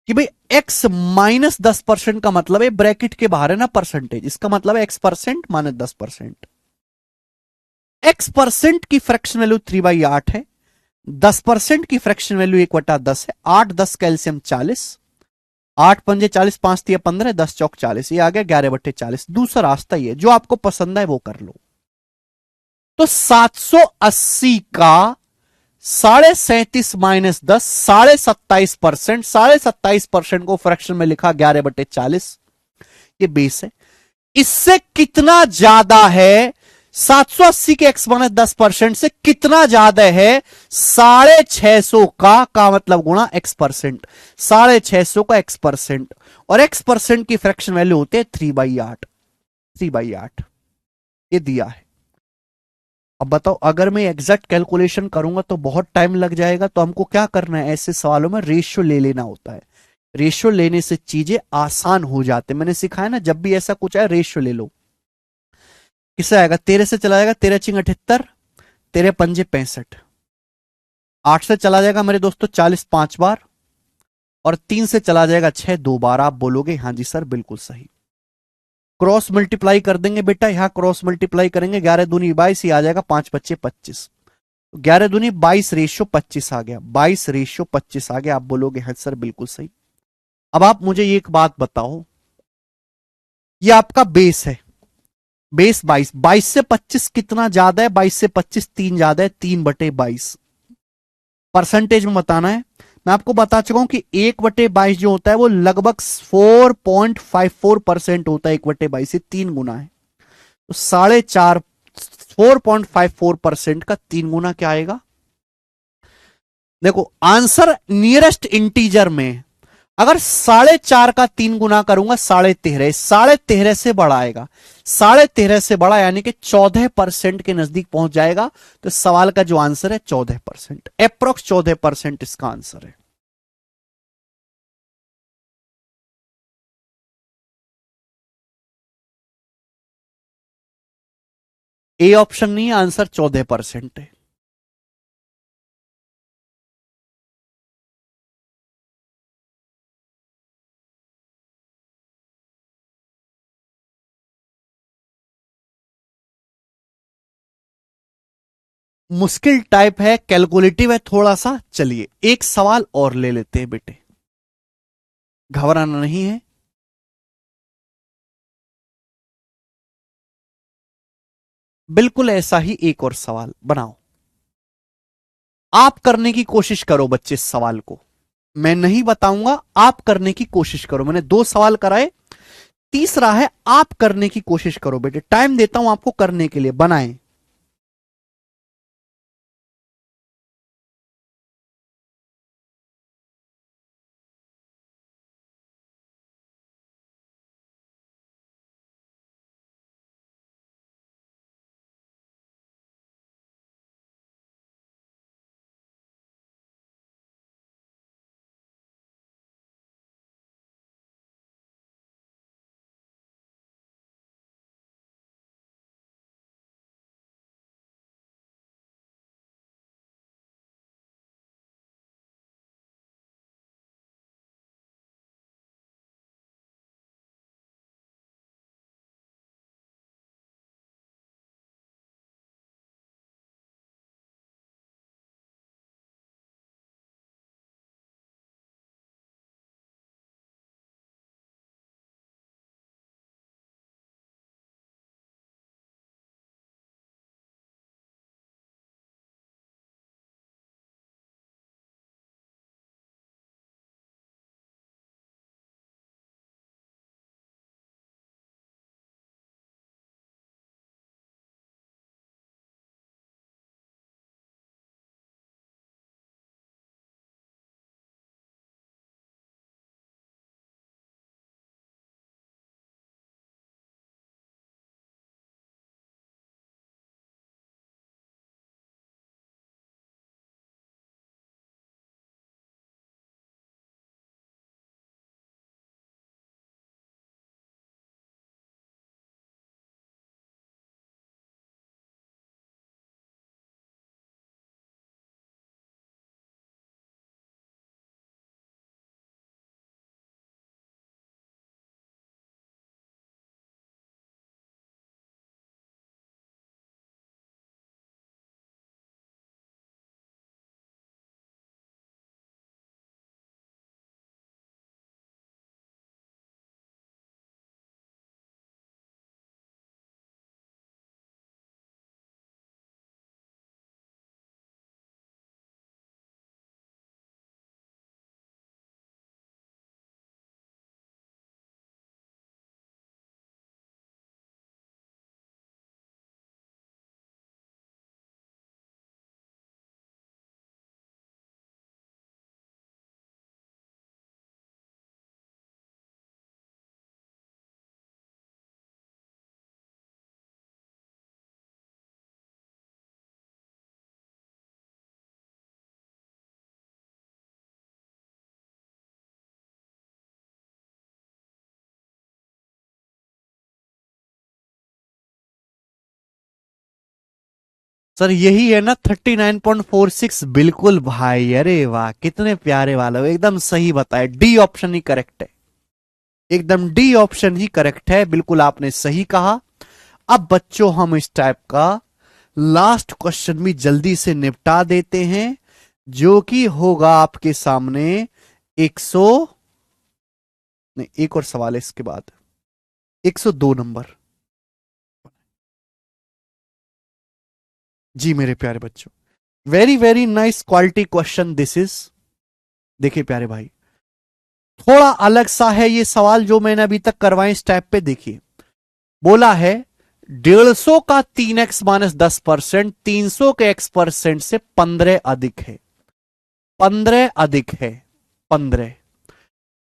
Speaker 1: कि भाई x माइनस 10% का मतलब है, ब्रैकेट के बाहर है ना परसेंटेज, इसका मतलब है x% माइनस 10%। x% की फ्रैक्शन वैल्यू 3/8 है, 10% की फ्रैक्शन वैल्यू 1/10 है। 8 10 का एलसीएम 40, 8 पंजे 40, 5 तिया 15, 10 चौक 40, ये आ गया 11/40। दूसरा रास्ता ये, जो आपको पसंद है वो कर लो। तो 780 का 37.5 माइनस 10, 27.5%। 27.5% को फ्रैक्शन में लिखा 11/40, ये बेस है। इससे कितना ज्यादा है? 780 के x माइनस 10% से कितना ज्यादा है? 650 का मतलब गुणा x%। 650 का x%, और x% की फ्रैक्शन वैल्यू होते हैं 3/8। 3/8 ये दिया है। अब बताओ, अगर मैं एग्जैक्ट कैलकुलेशन करूंगा तो बहुत टाइम लग जाएगा, तो हमको क्या करना है? ऐसे सवालों में रेशियो ले लेना होता है। रेशियो लेने से चीजें आसान हो जाते हैं। मैंने सिखाया ना, जब भी ऐसा कुछ आए रेशियो ले लो। किससे आएगा? 13 से चला जाएगा, 13 चिंग 78, 13 पंजे 65। 8 से चला जाएगा मेरे दोस्तों 40 5 बार, और 3 से चला जाएगा 6 2 बार। आप बोलोगे हां जी सर बिल्कुल सही। क्रॉस मल्टीप्लाई कर देंगे बेटा, यहां क्रॉस मल्टीप्लाई करेंगे, 11 दूनी 22 ही आ जाएगा, 5 पच्चे 25, 11 दूनी 22/25 आ गया, 22/25 आ गया। आप बोलोगे हाँ सर बिल्कुल सही। अब आप मुझे एक बात बताओ, ये आपका बेस है, बेस 22, 22 से 25 कितना ज्यादा है? 22 से 25 3 ज्यादा है, 3/22। परसेंटेज में बताना है। मैं आपको बता चुका हूं कि 1/22 जो होता है वो लगभग 4.54% होता है। 1/22 से 3 गुना है, तो 4.5 4.54% का 3 गुना क्या आएगा? देखो आंसर नियरेस्ट इंटीजर में, अगर 4.5 का 3 गुना करूंगा 13.5, 13.5 से बड़ा आएगा, 13.5 से बड़ा यानी कि 14% के नजदीक पहुंच जाएगा। तो सवाल का जो आंसर है 14%, अप्रोक्स 14% इसका आंसर है। ए ऑप्शन नहीं है, आंसर 14% है। मुश्किल टाइप है, कैलकुलेटिव है थोड़ा सा। चलिए एक सवाल और ले लेते हैं बेटे, घबराना नहीं है। बिल्कुल ऐसा ही एक और सवाल बनाओ, आप करने की कोशिश करो बच्चे इस सवाल को, मैं नहीं बताऊंगा, आप करने की कोशिश करो। मैंने 2 सवाल कराए, तीसरा है आप करने की कोशिश करो बेटे, टाइम देता हूं आपको करने के लिए, बनाएं। सर यही है ना 39.46? बिल्कुल भाई, अरे वाह कितने प्यारे वाले हो, एकदम सही बताए, डी ऑप्शन ही करेक्ट है। एकदम डी ऑप्शन ही करेक्ट है, बिल्कुल आपने सही कहा। अब बच्चों हम इस टाइप का लास्ट क्वेश्चन भी जल्दी से निपटा देते हैं, जो कि होगा आपके सामने 100 नहीं, एक और सवाल है इसके बाद, 102 नंबर। जी मेरे प्यारे बच्चों, very very nice quality question this is. देखिए प्यारे भाई, थोड़ा अलग सा है ये सवाल जो मैंने अभी तक करवाए इस टाइप पे। देखिए बोला है 150 का 3x-10%, 300 के x% से 15 अधिक है। 15 अधिक है, 15।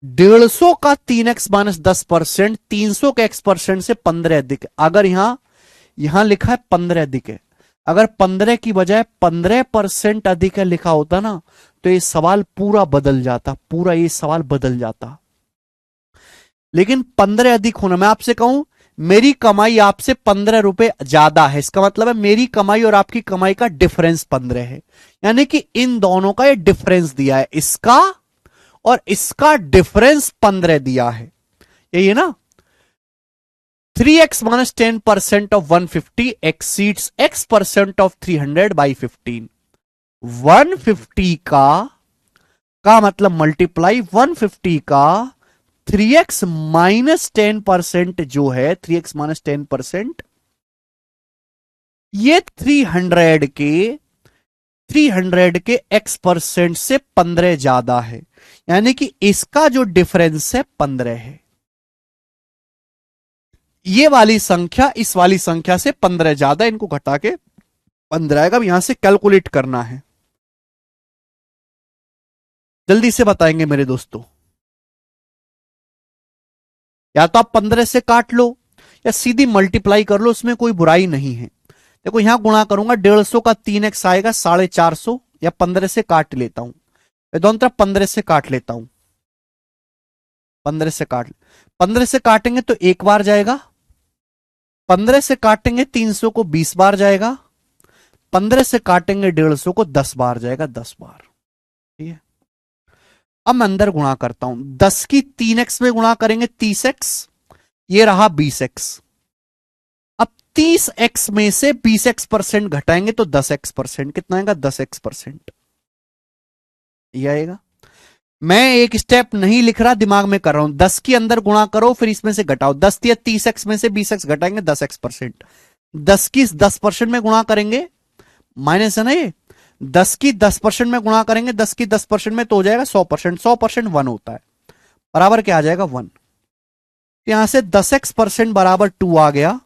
Speaker 1: 150 का 3x-10%, 300 के x% से 15 अधिक है। अगर यहां लिखा है 15 अधिक है, अगर 15 की बजाय 15% अधिक है लिखा होता ना, तो ये सवाल पूरा बदल जाता, पूरा ये सवाल बदल जाता। लेकिन 15 अधिक होना, मैं आपसे कहूं मेरी कमाई आपसे 15 रुपए ज्यादा है, इसका मतलब है मेरी कमाई और आपकी कमाई का डिफरेंस 15 है। यानी कि इन दोनों का ये डिफरेंस दिया है, इसका और इसका डिफरेंस 15 दिया है। यही है ना। 3x-10% of 150 exceeds x% of 300 by 15। 150 का मतलब मल्टीप्लाई 150 का 3x-10% जो है, 3x-10%, ये 300 के x% से 15 ज्यादा है। यानी कि इसका जो डिफरेंस है 15 है। ये वाली संख्या इस वाली संख्या से 15 ज्यादा, इनको घटा के 15 आएगा। अब यहां से कैलकुलेट करना है, जल्दी से बताएंगे मेरे दोस्तों। या तो आप 15 से काट लो या सीधी मल्टीप्लाई कर लो, उसमें कोई बुराई नहीं है। देखो यहां गुणा करूंगा, 150 का 3x आएगा 450, या 15 से काट लेता हूं, मैं दोनों तरफ 15 से काट लेता हूं। 15 से काटेंगे तो एक बार जाएगा, 15 से काटेंगे 300 को 20 बार जाएगा, 15 से काटेंगे 150 को 10 बार जाएगा, 10 बार। ठीक है। अब मैं अंदर गुणा करता हूं, 10 की 3x में गुणा करेंगे 30x, ये रहा 20x। अब 30x में से 20x% घटाएंगे तो 10x%, कितना आएगा 10x%, ये आएगा। मैं एक स्टेप नहीं लिख रहा, दिमाग में कर रहा हूं। 10 की अंदर गुणा करो फिर इसमें से घटाओ, 10 या 30x में से 20x घटाएंगे 10x%। 10 की 10% में गुणा करेंगे, माइनस है ना ये, 10 की 10% में गुणा करेंगे 10 की 10% में तो हो जाएगा 100%। 100% 1 होता है, बराबर क्या आ जाएगा 1। यहां से 10x% बराबर 2 आ गया।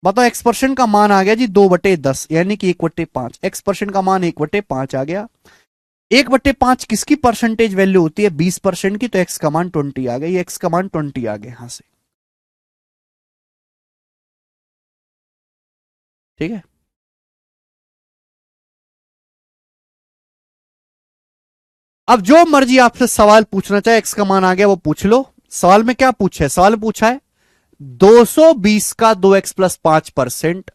Speaker 1: बताओ x% का मान आ गया जी 2/10, यानी कि 1/5। x% का मान 1/5 आ गया। 1/5 किसकी परसेंटेज वैल्यू होती है, 20% की, तो x का मान 20 आ गया। ये x का मान 20 आ गया यहां से। ठीक है। अब जो मर्जी आपसे सवाल पूछना चाहे, x का मान आ गया वो पूछ लो। सवाल में क्या पूछा है, सवाल में पूछा है 220 का 2x+5%,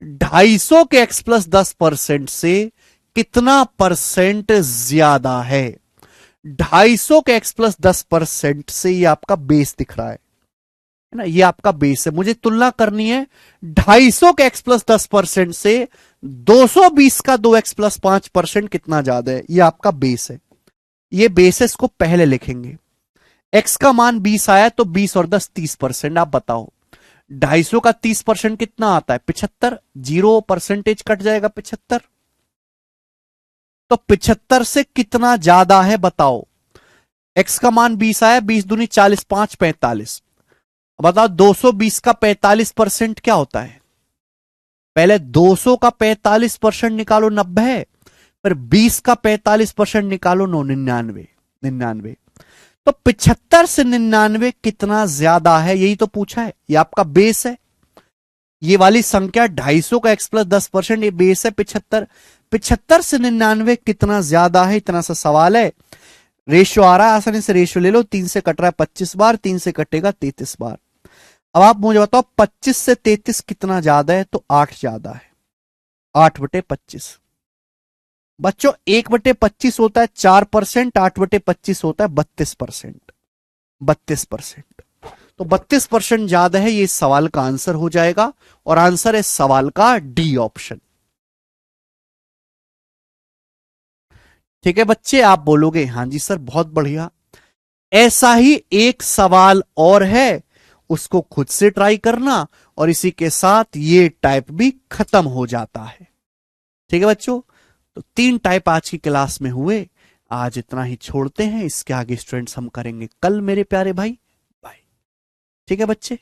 Speaker 1: 250 के x+10% से कितना परसेंट ज्यादा है। 250 के x+10% से ये आपका बेस दिख रहा है ना, ये आपका बेस है। मुझे तुलना करनी है 250 के x+10% से 220 का 2x+5% कितना ज्यादा है, ये आपका बेस है। ये बेसिस को पहले लिखेंगे। x का मान 20 आया तो 20 और 10 30%। आप बताओ 250 का 30% कितना आता है, 75। 0% कट जाएगा 75, तो 75 से कितना ज्यादा है बताओ। x का मान 20 आया, 20 दूनी 40, 5 45। अब बताओ 220 का 45% क्या होता है। पहले 200 का 45% निकालो 90 है, फिर 20 का 45% निकालो 99। 99, तो 75 से 99 कितना ज्यादा है, यही तो पूछा है। ये आपका बेस है। ये वाली संख्या 250 का x+10%, ये बेस है 75। 75 से 99 कितना ज्यादा है, इतना सा सवाल है। रेशियो आ रहा है, आसानी से रेशियो ले लो। 3 से कट रहा है 25 बार, 3 से कटेगा 33 बार। अब आप मुझे बताओ 25 से 33 कितना ज्यादा है, तो 8 ज्यादा है। 8/25 बच्चों, 1/25 होता है 4%, 8/25 होता है 32%। 32%। तो 32% ज्यादा है, ये इस सवाल का आंसर हो जाएगा, और आंसर है इस सवाल का डी ऑप्शन। ठीक है बच्चे, आप बोलोगे हाँ जी सर बहुत बढ़िया। ऐसा ही एक सवाल और है, उसको खुद से ट्राई करना, और इसी के साथ ये टाइप भी खत्म हो जाता है। ठीक है बच्चों, तो 3 टाइप आज की क्लास में हुए। आज इतना ही छोड़ते हैं, इसके आगे स्टूडेंट्स हम करेंगे कल मेरे प्यारे भाई। बाय। ठीक है बच्चे।